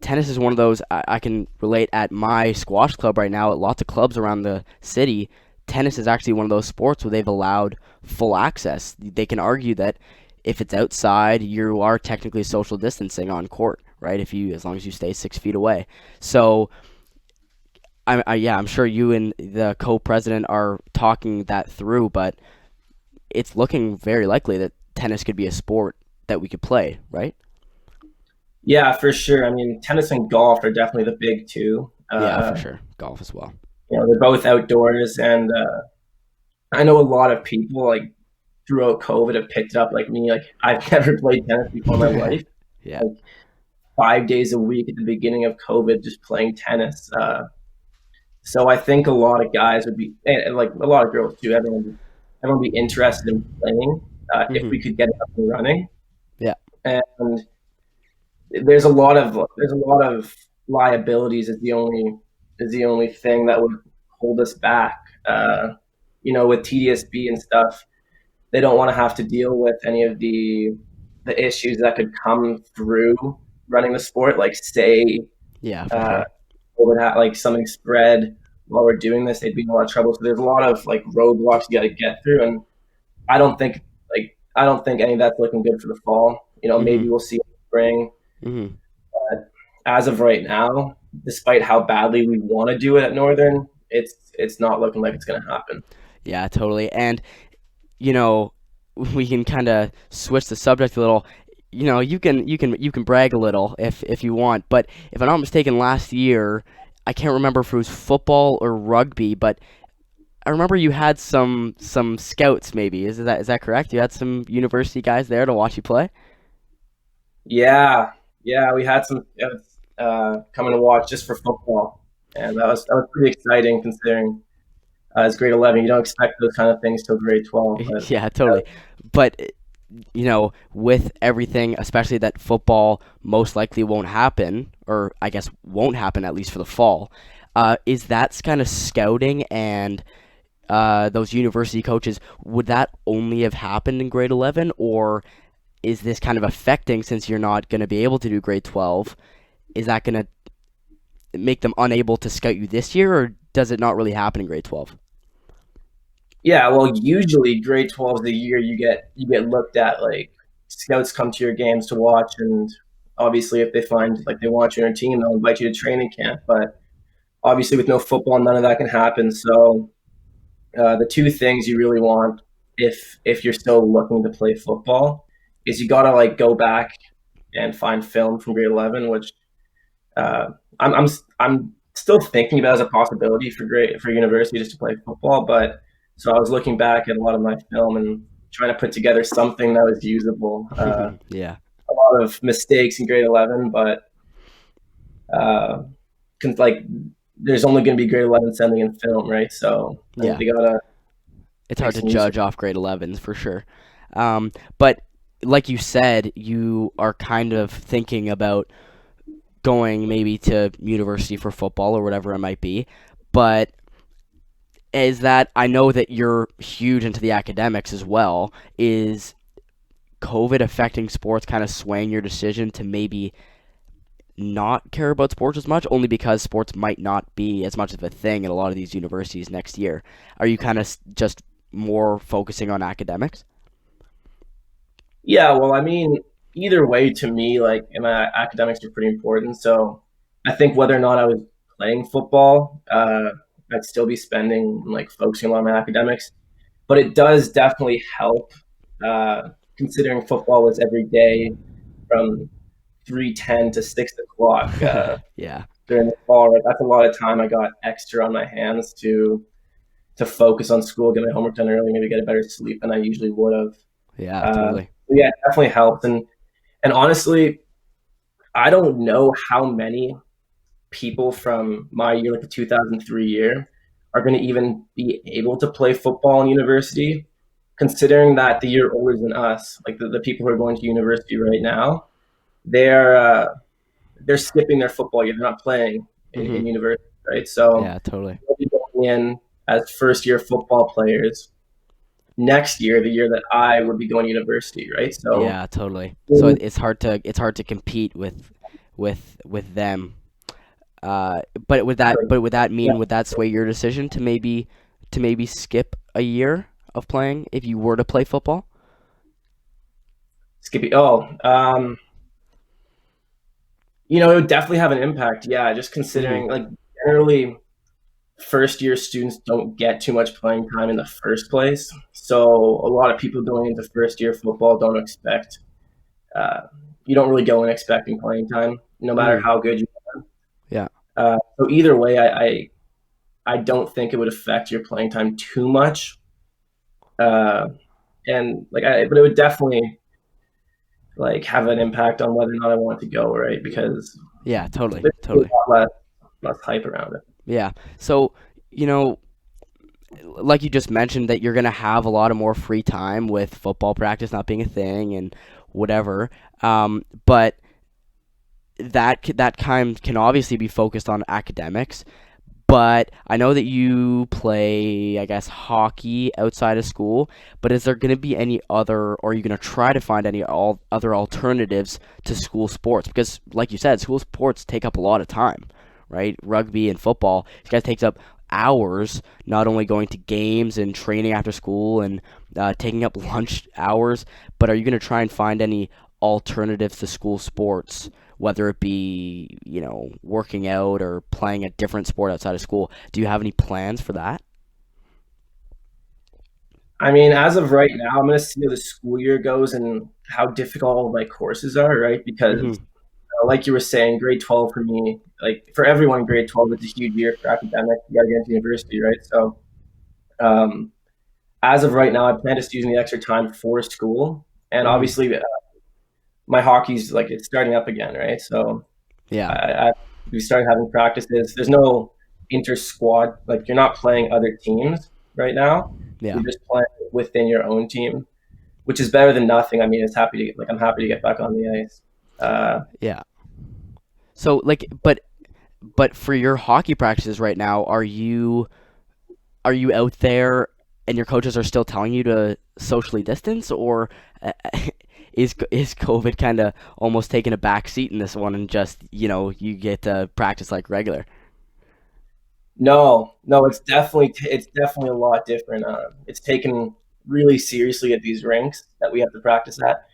Tennis is one of those I can relate at my squash club right now. At lots of clubs around the city, tennis is actually one of those sports where they've allowed full access. They can argue that if it's outside, you are technically social distancing on court, right? As long as you stay 6 feet away. So, I'm sure you and the co-president are talking that through, but it's looking very likely that tennis could be a sport that we could play, right? yeah, for sure. I mean, tennis and golf are definitely the big two. Yeah, for sure. Golf as well. They're both outdoors, and I know a lot of people like throughout COVID have picked up like me. Like I've never played tennis before in my life. Yeah. Like 5 days a week at the beginning of COVID, just playing tennis. So I think a lot of guys would be, and like a lot of girls too. Everyone would be interested in playing if Hmm. we could get it up and running. Yeah. And there's a lot of liabilities is the only thing that would hold us back. With TDSB and stuff, they don't want to have to deal with any of the issues that could come through running the sport. Like say Yeah, for uh, sure. like something spread while we're doing this, they'd be in a lot of trouble. So there's a lot of like roadblocks you got to get through, and I don't think I don't think any of that's looking good for the fall. Maybe Mhm. we'll see in the spring. Mhm. But as of right now, despite how badly we want to do it at Northern, it's not looking like it's going to happen. Yeah, totally. And you know, we can kind of switch the subject a little. You can brag a little if you want, but if I'm not mistaken, last year I can't remember if it was football or rugby, but I remember you had some scouts. Maybe is that correct? You had some university guys there to watch you play. Yeah, yeah, we had some coming to watch just for football, and that was pretty exciting considering it's grade 11. You don't expect those kind of things till grade 12, but Yeah, totally. But with everything, especially that football most likely won't happen, or I guess won't happen at least for the fall, is that kind of scouting and those university coaches, would that only have happened in grade 11, or is this kind of affecting since you're not going to be able to do grade 12? Is that going to make them unable to scout you this year, or does it not really happen in grade 12? yeah, well, usually grade 12 is the year you get looked at. Like scouts come to your games to watch, and obviously if they find like they want you on their team, they'll invite you to training camp. But obviously with no football, none of that can happen. So the two things you really want if you're still looking to play football is you gotta like go back and find film from grade 11, which uh, I'm still thinking about as a possibility for university just to play football. But so I was looking back at a lot of my film and trying to put together something that was usable. Yeah. A lot of mistakes in grade 11, but uh, like there's only going to be grade 11 sending in film, right? So I think Yeah. they gotta It's make hard to some use. judge off grade 11s for sure. But like you said, you are kind of thinking about going maybe to university for football or whatever it might be. But is that, I know that you're huge into the academics as well. Is COVID affecting sports kind of swaying your decision to maybe not care about sports as much, only because sports might not be as much of a thing in a lot of these universities next year? Are you kind of just more focusing on academics? Yeah, well, I mean, either way, to me, like, and my academics are pretty important. So I think whether or not I was playing football, I'd still be spending like focusing a lot on my academics. But it does definitely help, considering football was every day from 3:10 to 6 o'clock Yeah, during the fall. Right? That's a lot of time I got extra on my hands to focus on school, get my homework done early, maybe get a better sleep than I usually would have. yeah, totally. Yeah, it definitely helped. And honestly, I don't know how many people from my year, like the 2003 year, are going to even be able to play football in university, considering that the year older than us, like the people who are going to university right now, they're uh, they're skipping their football year. They're not playing in Hmm. university, right? So Yeah, totally. they'll be going in as first year football players next year, the year that I would be going to university, right? So Yeah, totally. So it's hard to compete with them. But would that yeah, mean, would that sway your decision to maybe skip a year of playing if you were to play football? Skippy. Oh, it would definitely have an impact. Yeah, just Hmm. considering like generally first year students don't get too much playing time in the first place. So a lot of people going into first year football don't expect uh, you don't really go in expecting playing time, no matter Hmm. how good you Yeah. are. So either way, I don't think it would affect your playing time too much. Uh, and but it would definitely like have an impact on whether or not I want to go, right? Because Yeah, totally, there's a totally. lot less hype around it. Yeah. So, you know, like you just mentioned, that you're gonna have a lot of more free time with football practice not being a thing and whatever. But that time can obviously be focused on academics. But I know that you play, I guess, hockey outside of school. But is there going to be any other, or are you going to try to find any other alternatives to school sports? Because, like you said, school sports take up a lot of time, right? Rugby and football, this guy takes up hours, not only going to games and training after school and taking up lunch hours, but are you going to try and find any alternatives to school sports, whether it be, working out or playing a different sport outside of school? Do you have any plans for that? I mean, as of right now, I'm going to see how the school year goes and how difficult all my courses are, right? Because, Hmm. like you were saying, grade 12 for me, like for everyone, grade 12 is a huge year for academics. You got to get into university, right? So, um, as of right now, I plan just using the extra time for school. And Hmm. obviously, my hockey's like it's starting up again, right? So, Yeah. we started having practices. There's no inter squad, like you're not playing other teams right now. Yeah. You're just playing within your own team, which is better than nothing. I mean, I'm happy to get back on the ice. Yeah. So like, but for your hockey practices right now, are you out there and your coaches are still telling you to socially distance, or uh, is COVID kind of almost taking a back seat in this one, and just you get to practice like regular? No, no, it's definitely a lot different. It's taken really seriously at these rinks that we have to practice at.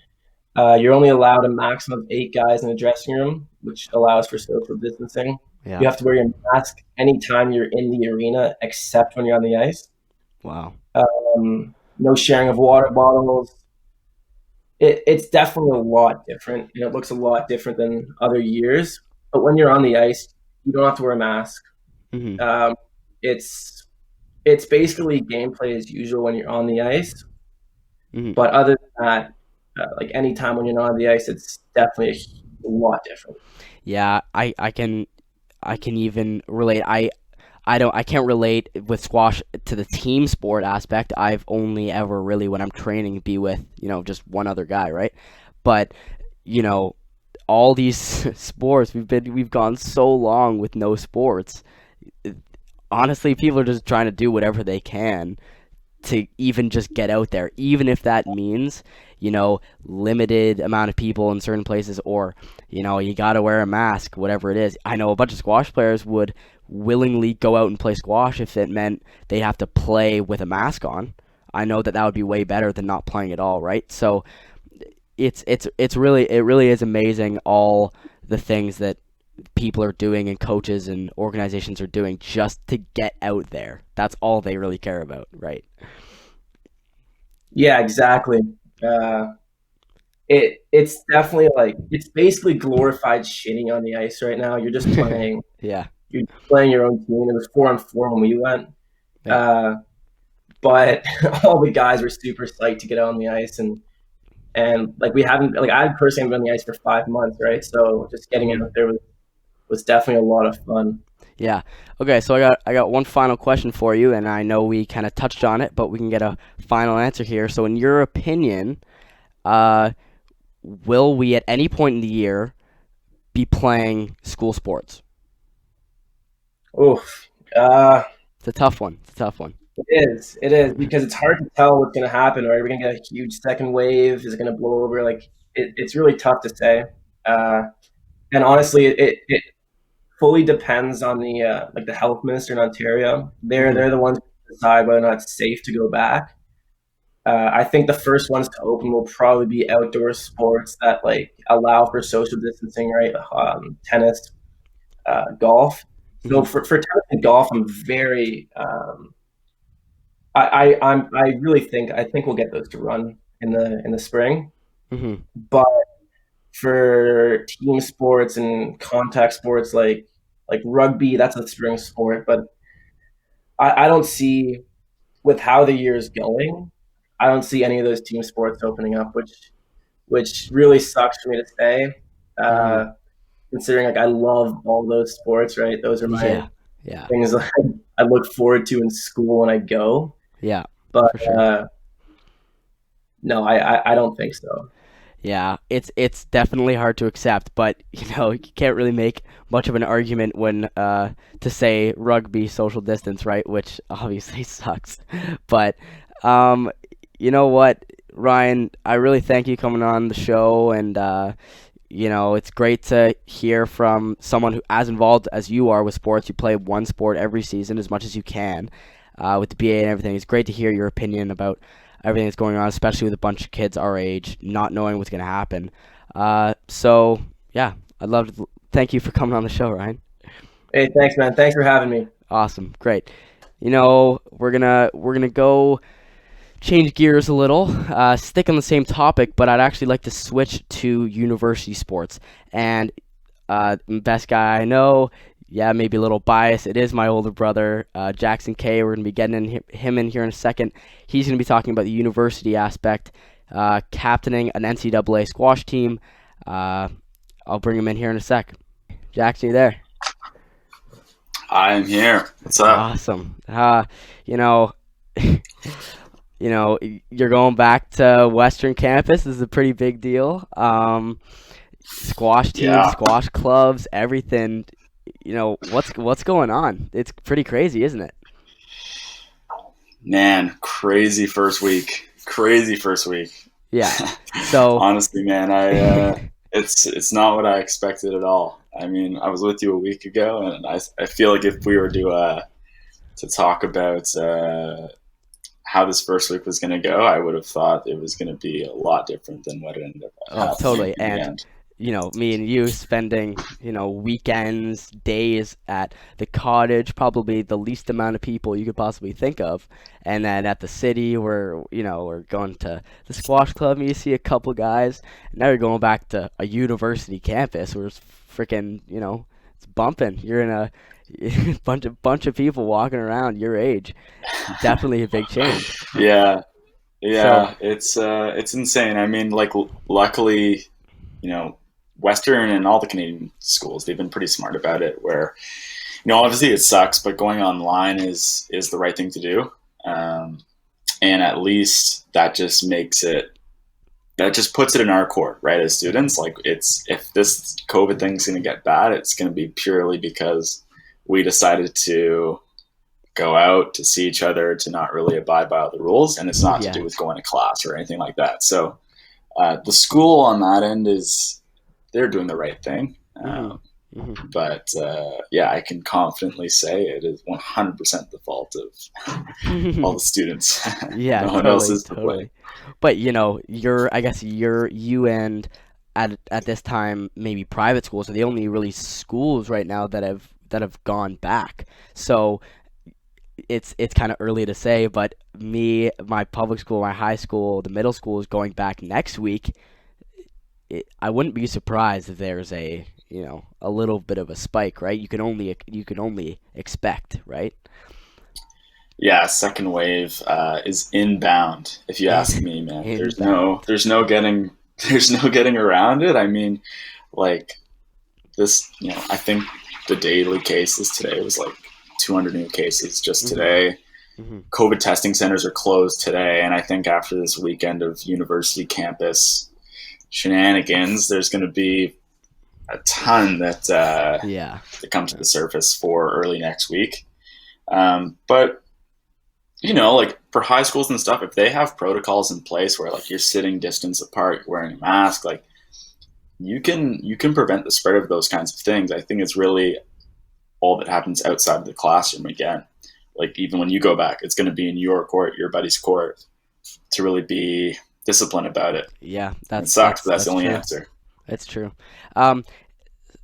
You're only allowed a maximum of 8 guys in a dressing room, which allows for social distancing. Yeah. You have to wear your mask anytime you're in the arena, except when you're on the ice. Wow. No sharing of water bottles. It's definitely a lot different, and it looks a lot different than other years. But when you're on the ice, you don't have to wear a mask. Hmm. Um, it's it's basically gameplay as usual when you're on the ice. Hmm. But other than that, like anytime when you're not on the ice, it's definitely a lot different. Yeah, I can even relate. I can't relate with squash to the team sport aspect. I've only ever really, when I'm training, be with, just one other guy, right? But, you know, all these sports, we've gone so long with no sports. Honestly, people are just trying to do whatever they can to even just get out there, even if that means, limited amount of people in certain places, or, you got to wear a mask, whatever it is. I know a bunch of squash players would willingly go out and play squash if it meant they have to play with a mask on. I know that would be way better than not playing at all, right? So it really is amazing all the things that people are doing and coaches and organizations are doing just to get out there. That's all they really care about, right? Yeah, exactly. Uh, it's definitely like it's basically glorified shitting on the ice right now. You're just playing. Yeah. You're playing your own team. It was 4-on-4 when we went, Yeah. uh, but all the guys were super psyched to get on the ice, and like we haven't like I personally haven't been on the ice for 5 months, right? So just getting Hmm. out there was definitely a lot of fun. Yeah. Okay, so I got one final question for you, and I know we kind of touched on it, but we can get a final answer here. So, in your opinion, uh, will we at any point in the year be playing school sports? Oof. Uh, It's a tough one. It's a tough one. it is because it's hard to tell what's going to happen. Right, we're going to get a huge second wave. Is it going to blow over? Like it's really tough to say. Uh, and honestly, it fully depends on the like the health minister in Ontario. They're Hmm. they're the ones who decide whether or not it's safe to go back. I think the first ones to open will probably be outdoor sports that like allow for social distancing, right? Tennis, golf. So Hmm. for tennis and golf, I'm very I really think we'll get those to run in the spring. Hmm. But for team sports and contact sports like rugby, that's a spring sport. But I don't see with how the year is going, I don't see any of those team sports opening up, which really sucks for me to say. Hmm. Uh, Considering like I love all those sports, right? Those are my Yeah. Yeah. things that I look forward to in school when I go. Yeah. But For sure. no, I don't think so. Yeah, it's definitely hard to accept, but you can't really make much of an argument when to say rugby social distance, right? Which obviously sucks. But um, you know what, Ryan, I really thank you coming on the show, and it's great to hear from someone who as involved as you are with sports. You play one sport every season as much as you can with the BA and everything. It's great to hear your opinion about everything that's going on, especially with a bunch of kids our age not knowing what's going to happen. So yeah, I'd love to thank you for coming on the show, Ryan. Hey, thanks, man. Thanks for having me. Awesome, great. We're gonna go change gears a little, stick on the same topic, but I'd actually like to switch to university sports. And best guy I know, yeah, maybe a little biased. It is my older brother, Jackson K. We're going to be getting him in here in a second. He's going to be talking about the university aspect, captaining an NCAA squash team. I'll bring him in here in a sec. Jackson, you there? I'm here. What's up? Awesome. You know, you're going back to Western Campus. This is a pretty big deal. Squash teams, Yeah. squash clubs, everything. What's going on? It's pretty crazy, isn't it? Man, crazy first week. Yeah. So Honestly, man, I it's not what I expected at all. I mean, I was with you a week ago, and I feel like if we were to talk about how this first week was going to go, I would have thought it was going to be a lot different than what it ended up happening totally. in the And end. me and you spending, weekends, days at the cottage, probably the least amount of people you could possibly think of. And then at the city, we're going to the squash club, and you see a couple guys. Now you're going back to a university campus where it's freaking, it's bumping. You're in a bunch of people walking around your age. Definitely a big change. Yeah, So, it's insane. I mean, like, luckily, Western and all the Canadian schools, they've been pretty smart about it. Where, obviously it sucks, but going online is the right thing to do. And at least that just puts it in our court, right? As students, like, if this COVID thing's going to get bad, it's going to be purely because we decided to go out to see each other, to not really abide by all the rules, and it's not to do with going to class or anything like that. So the school on that end they're doing the right thing. But yeah, I can confidently say it is 100% the fault of all the students. Yeah, No one else is to blame. But I guess you and at this time maybe private schools are the only really schools right now that have gone back. So it's kind of early to say, but my public school, my high school, the middle school is going back next week. I wouldn't be surprised if there's a little bit of a spike, right? You can only expect, right? Yeah, second wave is inbound. If you ask me, man, there's no getting around it. I mean, like, this, I think the daily cases today was like 200 new cases just today. COVID testing centers are closed today, and I think after this weekend of university campus shenanigans, there's going to be a ton that come to the surface for early next week. But like, for high schools and stuff, if they have protocols in place where, like, you're sitting distance apart, you're wearing a mask, like, you can prevent the spread of those kinds of things. I think it's really all that happens outside of the classroom. Again, like, even when you go back, it's going to be in your court, your buddy's court, to really be disciplined about it. Yeah, it sucks, but that's the only true. answer. It's true.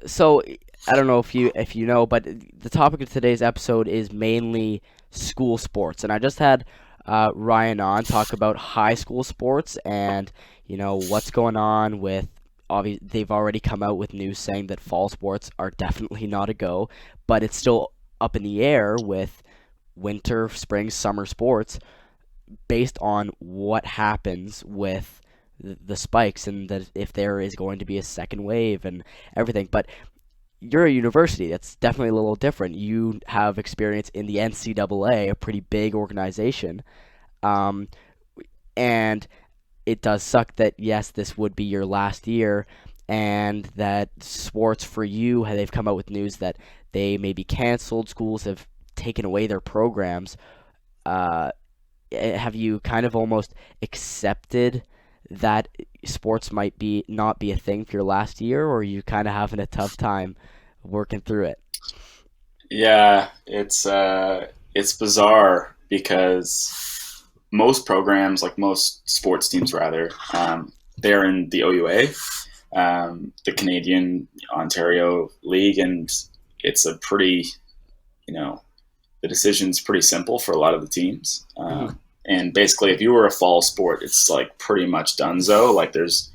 So I don't know if you know, but the topic of today's episode is mainly school sports, and I just had Ryan on talk about high school sports and what's going on with. Obviously, they've already come out with news saying that fall sports are definitely not a go, but it's still up in the air with winter, spring, summer sports based on what happens with the spikes and that if there is going to be a second wave and everything. But you're a university. That's definitely a little different. You have experience in the NCAA, a pretty big organization, and it does suck that, yes, this would be your last year, and that sports for you, they've come out with news that they may be canceled, schools have taken away their programs. Have you kind of almost accepted that sports might not be a thing for your last year, or are you kind of having a tough time working through it? Yeah, it's bizarre because most programs, like most sports teams rather, they're in the OUA, the Canadian Ontario League, and it's a pretty, the decision's pretty simple for a lot of the teams. And basically, if you were a fall sport, it's like pretty much donezo. Like there's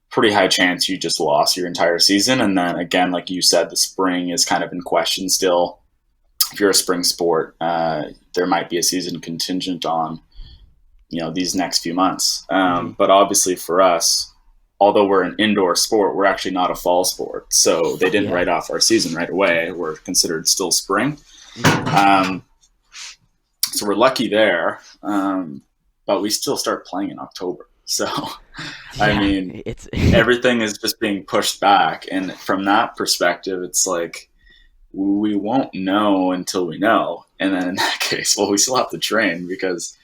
pretty high chance you just lost your entire season. And then again, like you said, the spring is kind of in question still. If you're a spring sport, there might be a season contingent on, these next few months. But obviously for us, although we're an indoor sport, we're actually not a fall sport. So they didn't write off our season right away. We're considered still spring. So we're lucky there. But we still start playing in October. So, I mean, everything is just being pushed back. And from that perspective, it's like, we won't know until we know. And then in that case, well, we still have to train, because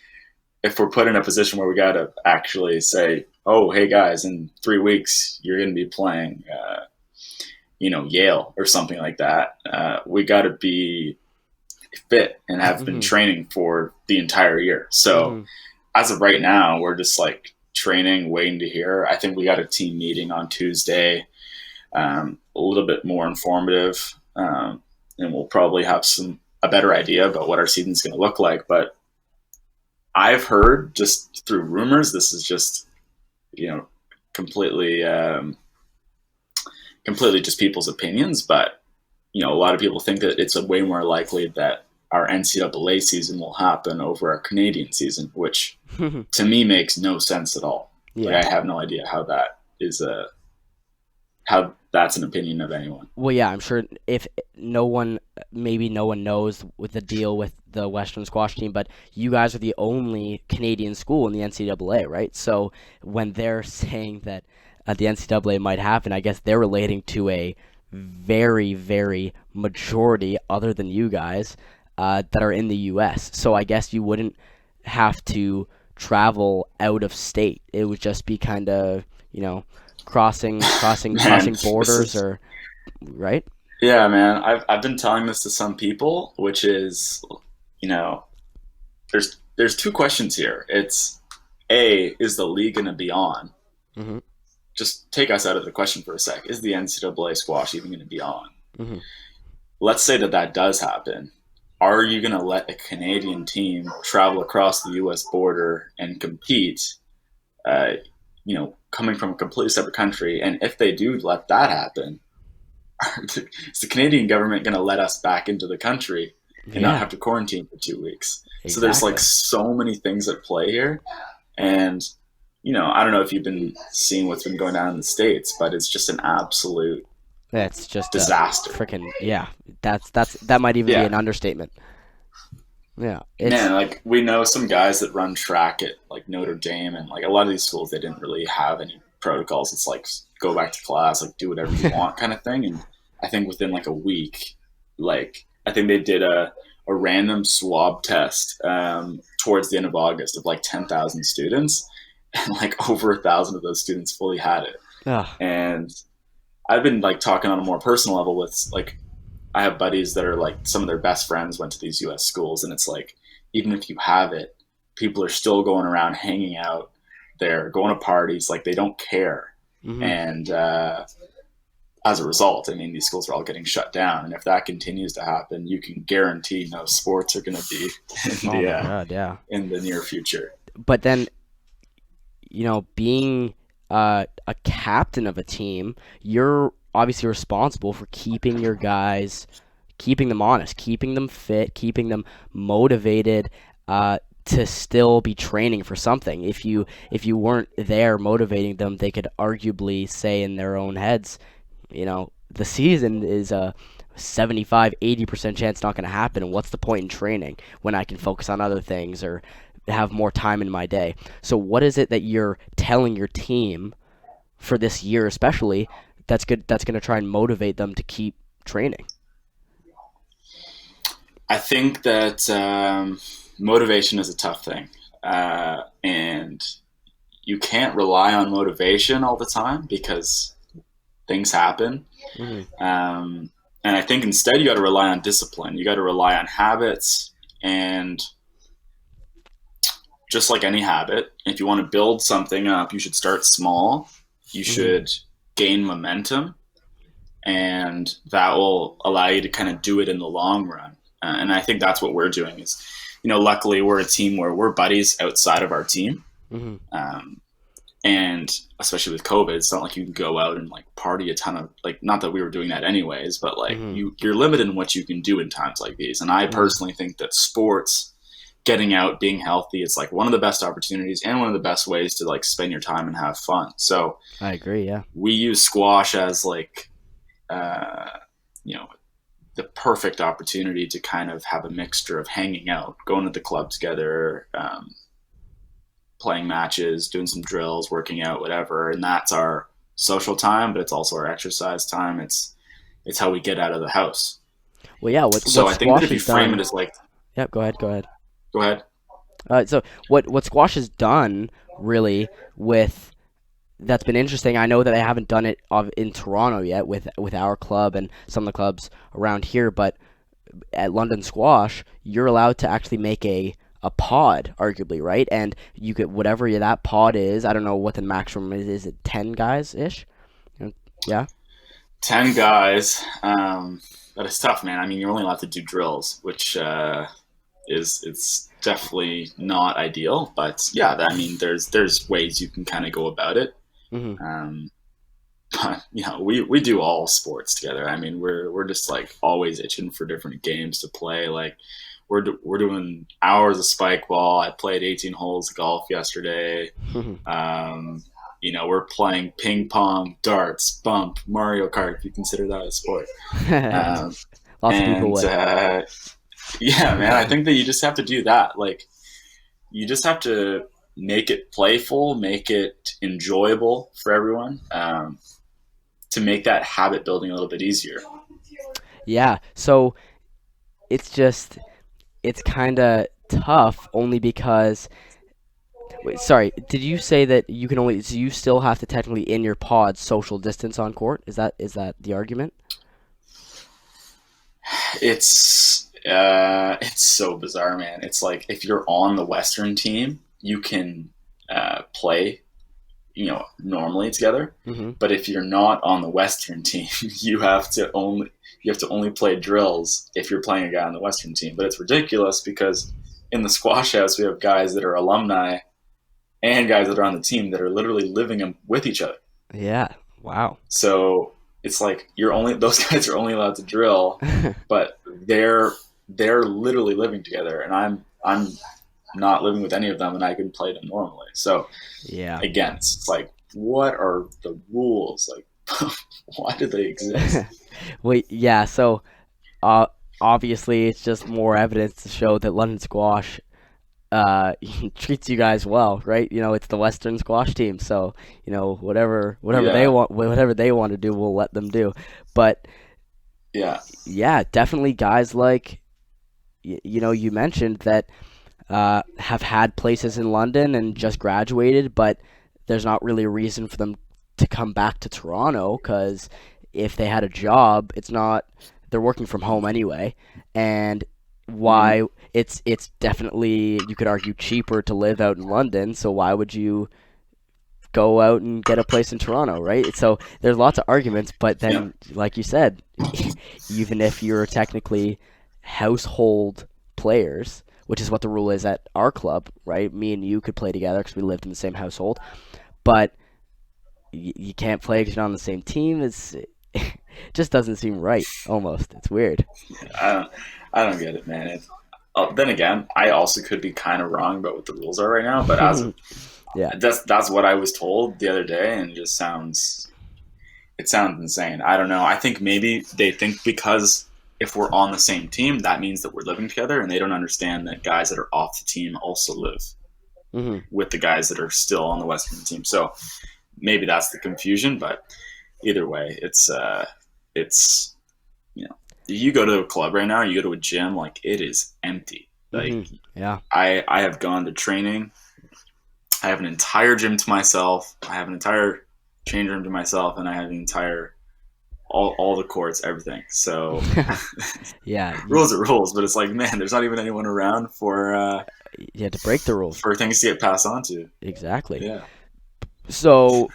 if we're put in a position where we got to actually say, oh, hey guys, in 3 weeks, you're going to be playing, Yale or something like that. We got to be fit and have been training for the entire year. So as of right now, we're just like training, waiting to hear. I think we got a team meeting on Tuesday, a little bit more informative, and we'll probably have a better idea about what our season's going to look like. But I've heard just through rumors, this is just, completely just people's opinions. But, a lot of people think that it's way more likely that our NCAA season will happen over our Canadian season, which to me makes no sense at all. Yeah. Like, I have no idea how that is how that's an opinion of anyone. Well, yeah, I'm sure if no one knows with the deal with the Western squash team, but you guys are the only Canadian school in the NCAA, right? So when they're saying that the NCAA might happen, I guess they're relating to a very, very majority, other than you guys, that are in the U.S. So I guess you wouldn't have to travel out of state. It would just be kind of, crossing borders, or right? Yeah, man. I've been telling this to some people, which is, there's two questions here. It's A, is the league going to be on? Mm-hmm. Just take us out of the question for a sec. Is the NCAA squash even going to be on? Mm-hmm. Let's say that does happen. Are you going to let a Canadian team travel across the U.S. border and compete, coming from a completely separate country? And if they do let that happen, is the Canadian government going to let us back into the country and not have to quarantine for 2 weeks? Exactly. So there's like so many things at play here. And, I don't know if you've been seeing what's been going on in the States, but it's just an absolute disaster. That might even be an understatement. Yeah. Man, like we know some guys that run track at like Notre Dame, and like a lot of these schools, they didn't really have any protocols. It's like go back to class, like do whatever you want kind of thing. And I think within like a week, like I think they did a random swab test towards the end of August of like 10,000 students, and like over 1,000 of those students fully had it. And I've been like talking on a more personal level with like, I have buddies that are like some of their best friends went to these US schools, and it's like, even if you have it, people are still going around hanging out there, going to parties, like they don't care. Mm-hmm. And as a result, I mean, these schools are all getting shut down. And if that continues to happen, you can guarantee no sports are going to be in the near future. But then, being a captain of a team, you're obviously responsible for keeping your guys, keeping them honest, keeping them fit, keeping them motivated to still be training for something. If you weren't there motivating them, they could arguably say in their own heads, the season is a 75-80% chance not going to happen, and what's the point in training when I can focus on other things or have more time in my day. So what is it that you're telling your team for this year, especially, that's good, that's going to try and motivate them to keep training? I think that motivation is a tough thing, and you can't rely on motivation all the time because things happen. And I think instead you got to rely on discipline. You got to rely on habits, and just like any habit, if you want to build something up, you should start small. You should gain momentum, and that will allow you to kind of do it in the long run. And I think that's what we're doing is, luckily we're a team where we're buddies outside of our team. And especially with COVID, it's not like you can go out and like party a ton of, like, not that we were doing that anyways, but like you're limited in what you can do in times like these. And I personally think that sports, getting out, being healthy, it's like one of the best opportunities and one of the best ways to like spend your time and have fun. So I agree. Yeah. We use squash as like, the perfect opportunity to kind of have a mixture of hanging out, going to the club together, playing matches, doing some drills, working out, whatever. And that's our social time, but it's also our exercise time. It's how we get out of the house. Well, yeah. So I think that if you frame it as like, yep. Go ahead. Go ahead. So what squash has done really that's been interesting. I know that they haven't done it in Toronto yet with our club and some of the clubs around here, but at London Squash, you're allowed to actually make a pod, arguably, right? And you get whatever that pod is. I don't know what the maximum is. Is it 10 guys-ish? Yeah? 10 guys. But it's tough, man. I mean, you're only allowed to do drills, which it's definitely not ideal. But yeah, I mean, there's ways you can kind of go about it. But we do all sports together. I mean, we're just like always itching for different games to play. Like we're doing hours of spike ball. I played 18 holes of golf yesterday. We're playing ping pong, darts, bump, Mario Kart, if you consider that a sport. Lots of people would. Yeah, man, I think that you just have to do that. Like, you just have to make it playful, make it enjoyable for everyone, to make that habit building a little bit easier. Yeah, so it's kind of tough only because... Wait, sorry, did you say that you can only... So you still have to technically, in your pod, social distance on court? Is that the argument? It's so bizarre, man. It's like if you're on the Western team, you can play, normally together. But if you're not on the Western team, you have to only play drills if you're playing a guy on the Western team. But it's ridiculous because in the squash house we have guys that are alumni and guys that are on the team that are literally living with each other. Yeah. Wow. So it's like those guys are only allowed to drill, but they're literally living together, and I'm not living with any of them, and I can play them normally. So yeah, again, it's like, what are the rules? Like, why do they exist? Well, yeah. So obviously, it's just more evidence to show that London Squash treats you guys well, right? It's the Western Squash team, so whatever they want to do, we'll let them do. But yeah, definitely guys like you mentioned that have had places in London and just graduated, but there's not really a reason for them to come back to Toronto, because if they had a job, they're working from home anyway, and why it's definitely, you could argue, cheaper to live out in London, so why would you go out and get a place in Toronto, right? So there's lots of arguments, but then like you said, even if you're technically household players, which is what the rule is at our club, right? Me and you could play together because we lived in the same household, but you can't play because you're not on the same team. It just doesn't seem right, almost. It's weird. I don't get it, man. Then again, I also could be kind of wrong about what the rules are right now, but that's what I was told the other day, and it sounds insane. I don't know. I think maybe they think because if we're on the same team, that means that we're living together, and they don't understand that guys that are off the team also live with the guys that are still on the Western team. So maybe that's the confusion, but either way, it's you go to a club right now, you go to a gym, like it is empty. Like I have gone to training. I have an entire gym to myself. I have an entire change room to myself, and I have an entire all the courts, everything. So rules are rules, but it's like, man, there's not even anyone around for you had to break the rules for things to get passed on to. Exactly. Yeah. So,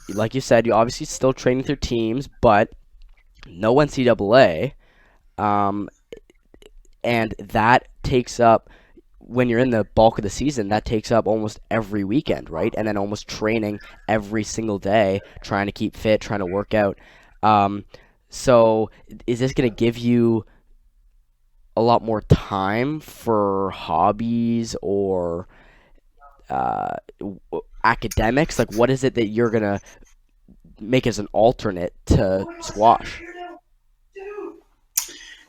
like you said, you obviously still training through teams, but no NCAA, and that takes up, when you're in the bulk of the season, that takes up almost every weekend, right? And then almost training every single day, trying to keep fit, trying to work out. So is this going to give you a lot more time for hobbies or academics? Like, what is it that you're going to make as an alternate to squash?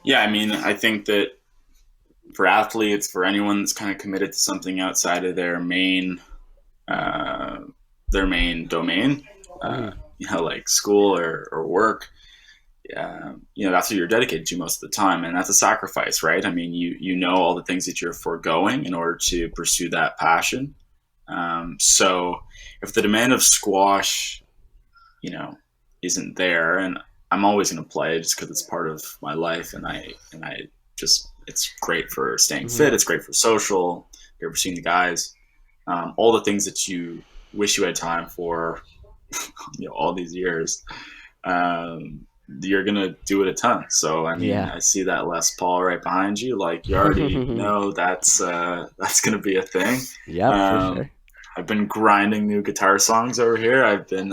Yeah, I mean, I think that for athletes, for anyone that's kind of committed to something outside of their main domain, like school or work, that's what you're dedicated to most of the time, and that's a sacrifice, right? I mean, you know all the things that you're foregoing in order to pursue that passion. So if the demand of squash, isn't there, and I'm always going to play just because it's part of my life, and I just, it's great for staying fit. It's great for social. Great for seeing the guys. All the things that you wish you had time for, all these years. You're gonna do it a ton. So I mean, I see that Les Paul right behind you. Like, you already know that's gonna be a thing. Yeah, for sure. I've been grinding new guitar songs over here. I've been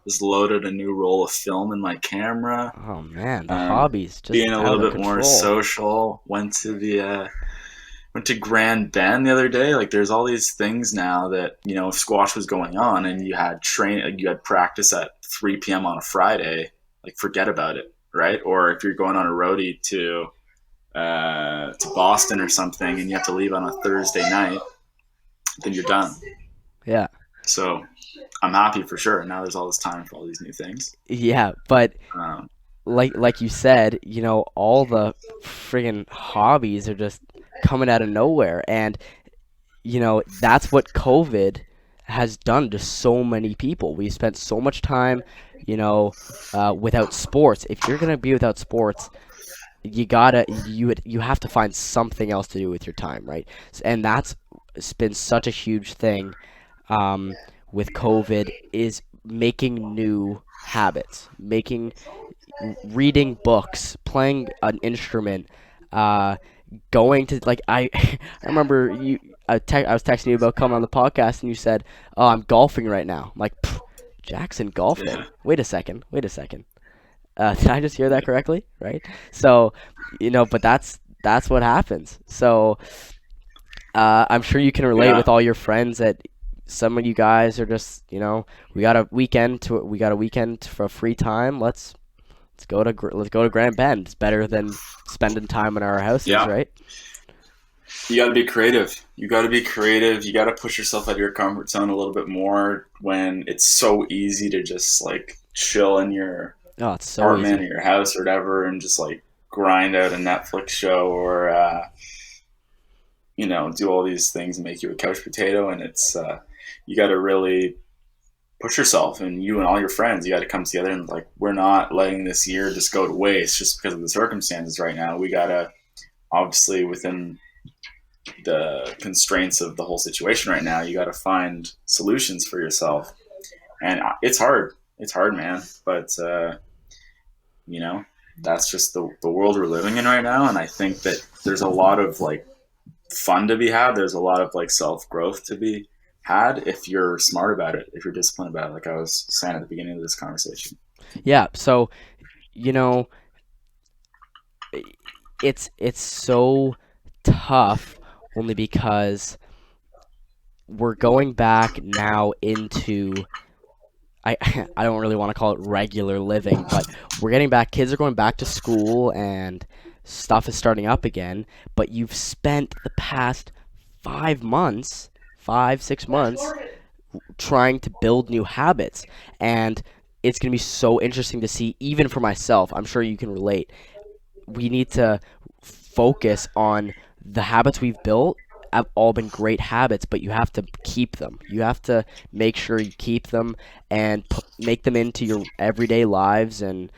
just loaded a new roll of film in my camera. Oh man, the hobbies just being a little bit control. more social. Went to Grand Bend the other day. Like, there's all these things now that, if squash was going on and you had practice at 3 p.m. on a Friday, like, forget about it, right? Or if you're going on a roadie to Boston or something and you have to leave on a Thursday night, then you're done. Yeah. So I'm happy for sure. Now there's all this time for all these new things. Yeah, but like you said, all the friggin' hobbies are just coming out of nowhere, and that's what COVID has done to so many people. We spent so much time, without sports. If you're gonna be without sports, you have to find something else to do with your time, right? And that's been such a huge thing with COVID, is making new habits, reading books, playing an instrument, going to, like, I remember I was texting you about coming on the podcast, and you said, "Oh, I'm golfing right now." I'm like, Jackson golfing? Yeah. Wait a second. Did I just hear that correctly? Right? So, but that's what happens. So, I'm sure you can relate with all your friends that some of you guys are just, we got a weekend for free time. Let's go to Grand Bend. It's better than spending time in our houses, right? You got to be creative. You got to push yourself out of your comfort zone a little bit more when it's so easy to just, like, chill in your apartment or your house or whatever and just, like, grind out a Netflix show or do all these things and make you a couch potato. And it's you got to really push yourself, and you and all your friends, you got to come together and, like, we're not letting this year just go to waste just because of the circumstances right now. We got to, obviously, within the constraints of the whole situation right now, you got to find solutions for yourself. And it's hard, man. But, that's just the world we're living in right now. And I think that there's a lot of, like, fun to be had. There's a lot of, like, self-growth to be had if you're smart about it, if you're disciplined about it, like I was saying at the beginning of this conversation. Yeah, so it's so tough only because we're going back now into, I don't really want to call it regular living, but we're getting back. Kids are going back to school and stuff is starting up again. But you've spent the past 5 months, 6 months, trying to build new habits, and it's going to be so interesting to see. Even for myself, I'm sure you can relate. We need to focus on the habits we've built. Have all been great habits, but you have to keep them. You have to make sure you keep them and make them into your everyday lives. And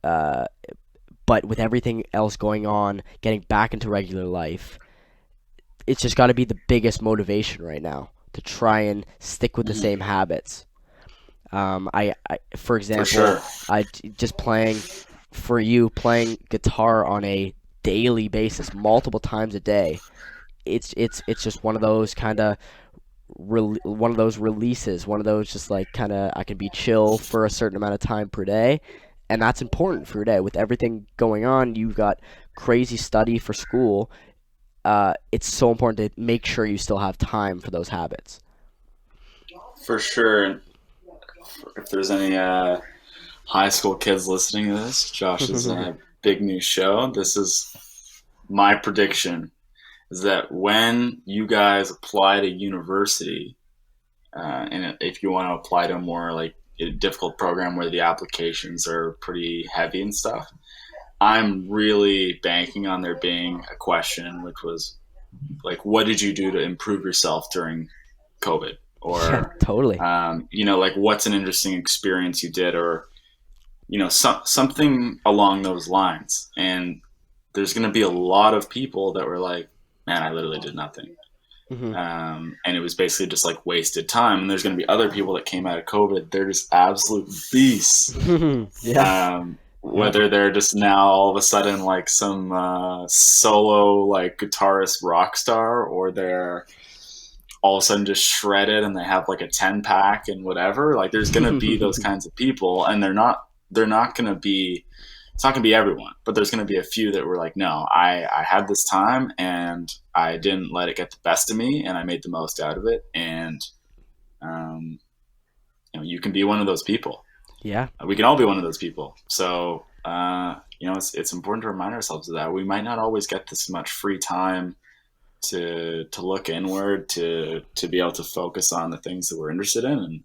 but with everything else going on, getting back into regular life, it's just got to be the biggest motivation right now to try and stick with the same habits. For example, sure. Just playing guitar on a daily basis, multiple times a day. It's just one of those kind of one of those releases, one of those just like kind of I can be chill for a certain amount of time per day, and that's important for your day. With everything going on, you've got crazy study for school. It's so important to make sure you still have time for those habits. For sure. If there's any high school kids listening to this, Josh's big new show, this is my prediction, is that when you guys apply to university, and if you want to apply to a more like a difficult program where the applications are pretty heavy and stuff, I'm really banking on there being a question, which was like, what did you do to improve yourself during COVID? Or Yeah, totally. Like what's an interesting experience you did, or something along those lines. And there's going to be a lot of people that were like, man, I literally did nothing. And it was basically just like wasted time. And there's going to be other people that came out of COVID, they're just absolute beasts. Yeah. Whether they're just now all of a sudden like some solo like guitarist rock star, or they're all of a sudden just shredded and they have like a 10-pack and whatever. Like there's going to be those kinds of people, and they're not going to be, it's not going to be everyone, but there's going to be a few that were like, no, I had this time and I didn't let it get the best of me, and I made the most out of it. And, you can be one of those people. Yeah. We can all be one of those people. So, it's important to remind ourselves of that. We might not always get this much free time to look inward, to be able to focus on the things that we're interested in.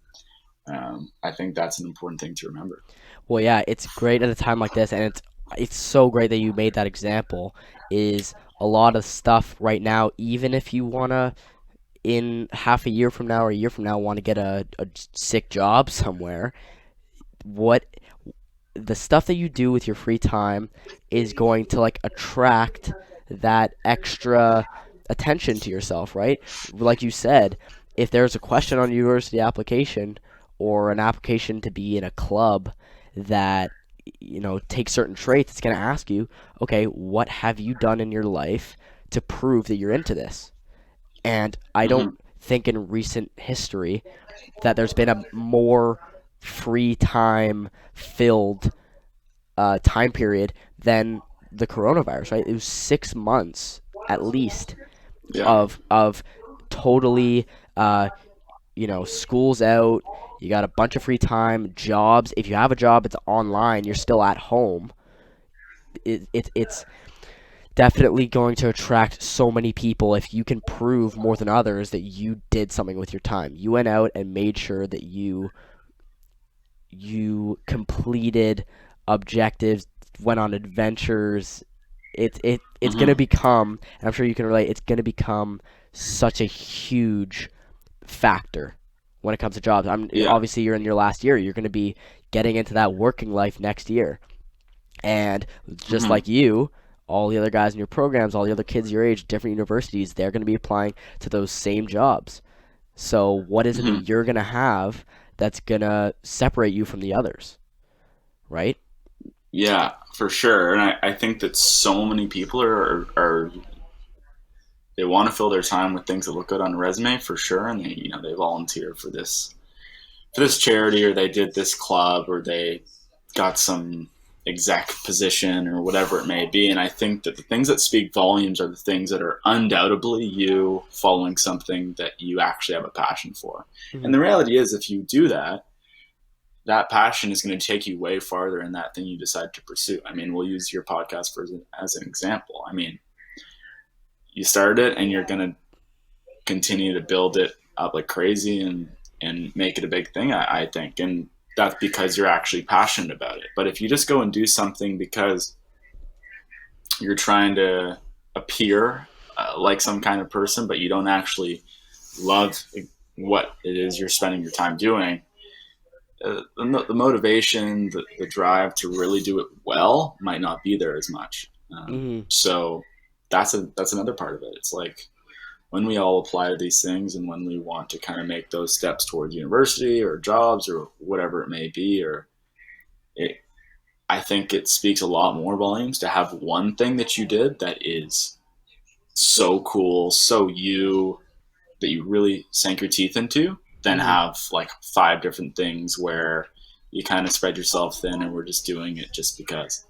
And I think that's an important thing to remember. Well, yeah, it's great at a time like this, and it's so great that you made that example. Is a lot of stuff right now, even if you want to, in half a year from now or a year from now, want to get a sick job somewhere, what the stuff that you do with your free time is going to like attract that extra attention to yourself, right? Like you said, if there's a question on your university application or an application to be in a club that takes certain traits, it's going to ask you, okay, what have you done in your life to prove that you're into this? And I don't think in recent history that there's been a more free time filled time period than the coronavirus, right? It was 6 months at least of totally school's out, you got a bunch of free time, jobs. If you have a job, it's online, you're still at home. It's definitely going to attract so many people if you can prove more than others that you did something with your time. You went out and made sure that you completed objectives, went on adventures. It's going to become, and I'm sure you can relate, it's going to become such a huge factor when it comes to jobs. Obviously, you're in your last year. You're going to be getting into that working life next year. And just like you, all the other guys in your programs, all the other kids your age, different universities, they're going to be applying to those same jobs. So what is it that you're going to have that's going to separate you from the others, right? Yeah, for sure. And I think that so many people are they want to fill their time with things that look good on a resume, for sure. And they volunteer for this charity, or they did this club, or they got some exec position, or whatever it may be. And I think that the things that speak volumes are the things that are undoubtedly you following something that you actually have a passion for. And the reality is, if you do that, that passion is going to take you way farther in that thing you decide to pursue. I mean, we'll use your podcast as an example. I mean, you started it and you're going to continue to build it up like crazy and make it a big thing, I think. And that's because you're actually passionate about it. But if you just go and do something because you're trying to appear like some kind of person, but you don't actually love what it is you're spending your time doing, the motivation, the drive to really do it well might not be there as much. So that's another part of it. It's like when we all apply to these things and when we want to kind of make those steps towards university or jobs or whatever it may be, I think it speaks a lot more volumes to have one thing that you did that is so cool, so that you really sank your teeth into, than have like 5 different things where you kind of spread yourself thin and we're just doing it just because.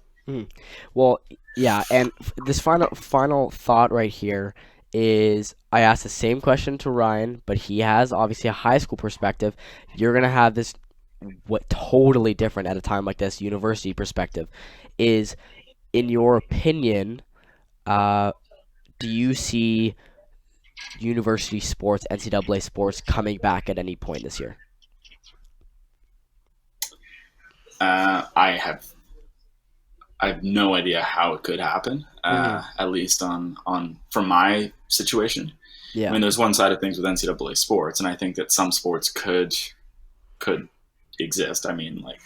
Well, yeah, and this final thought right here is I asked the same question to Ryan, but he has obviously a high school perspective. You're going to have this totally different at a time like this, university perspective. Is, in your opinion, do you see university sports, NCAA sports, coming back at any point this year? I have no idea how it could happen. At least on from my situation. Yeah. I mean, there's one side of things with NCAA sports, and I think that some sports could exist. I mean, like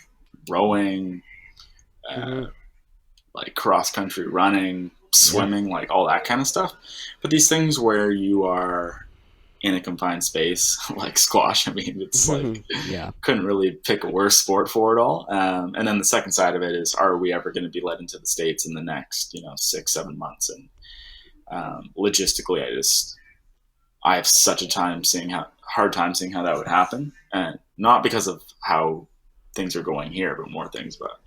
rowing, like cross country running, swimming, like all that kind of stuff. But these things where you are in a confined space, like squash, I mean, it's like, couldn't really pick a worse sport for it all. And then the second side of it is, are we ever going to be led into the States in the next, 6-7 months? And logistically, I have such a hard time seeing how that would happen. And not because of how things are going here, but more things about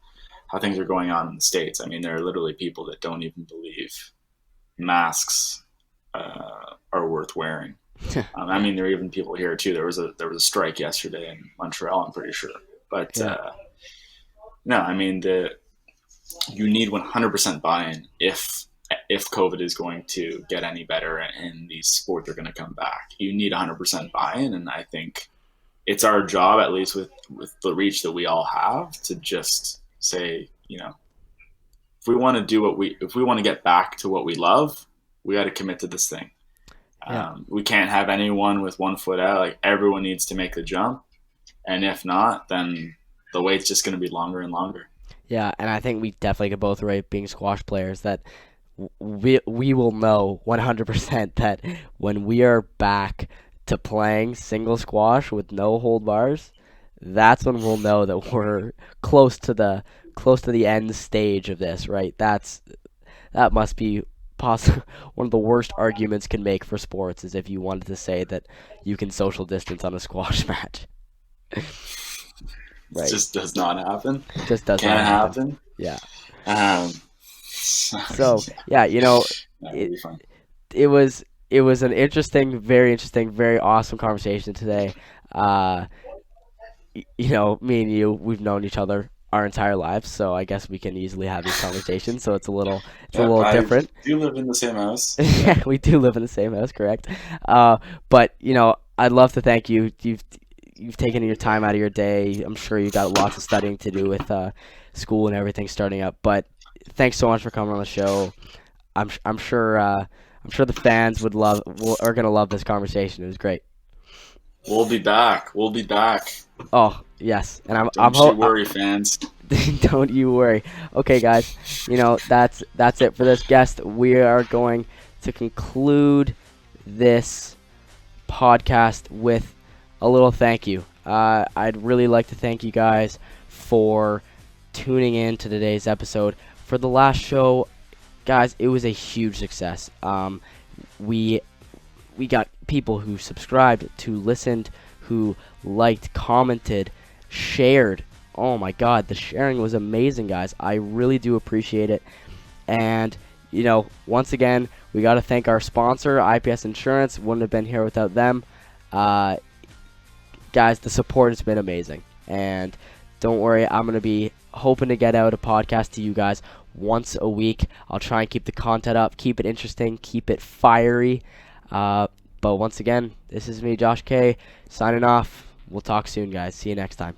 how things are going on in the States. I mean, there are literally people that don't even believe masks are worth wearing. I mean, there are even people here too. There was a strike yesterday in Montreal, I'm pretty sure. But no, I mean, you need 100% buy-in if COVID is going to get any better and these sports are going to come back. You need 100% buy-in, and I think it's our job, at least with the reach that we all have, to just say, if we want to get back to what we love, we got to commit to this thing. We can't have anyone with one foot out. Like, everyone needs to make the jump, and if not, then the wait's just going to be longer and longer. Yeah, and I think we definitely could both rate, being squash players, that we will know 100% that when we are back to playing single squash with no hold bars, that's when we'll know that we're close to the end stage of this, right? That must be one of the worst arguments can make for sports, is if you wanted to say that you can social distance on a squash match. Right. It just does not happen. It just does Can't not happen. Yeah. So yeah, it was an very interesting, very awesome conversation today. Me and you, we've known each other our entire lives, so I guess we can easily have these conversations. So it's a little different. We do live in the same house. Yeah, we do live in the same house, correct? But I'd love to thank you. You've taken your time out of your day. I'm sure you got lots of studying to do with school and everything starting up. But thanks so much for coming on the show. I'm sure the fans are gonna love this conversation. It was great. We'll be back. Oh yes, and Don't you worry, fans. Don't you worry. Okay, guys. That's it for this guest. We are going to conclude this podcast with a little thank you. I'd really like to thank you guys for tuning in to today's episode. For the last show, guys, it was a huge success. We got people who subscribed, who listened, who liked, commented, shared. Oh my God, the sharing was amazing, guys. I really do appreciate it. And once again, we got to thank our sponsor, IPS Insurance. Wouldn't have been here without them. Guys, the support has been amazing, and don't worry, I'm going to be hoping to get out a podcast to you guys once a week. I'll try and keep the content up, keep it interesting, keep it fiery. But once again, this is me, Josh K, signing off. We'll talk soon, guys. See you next time.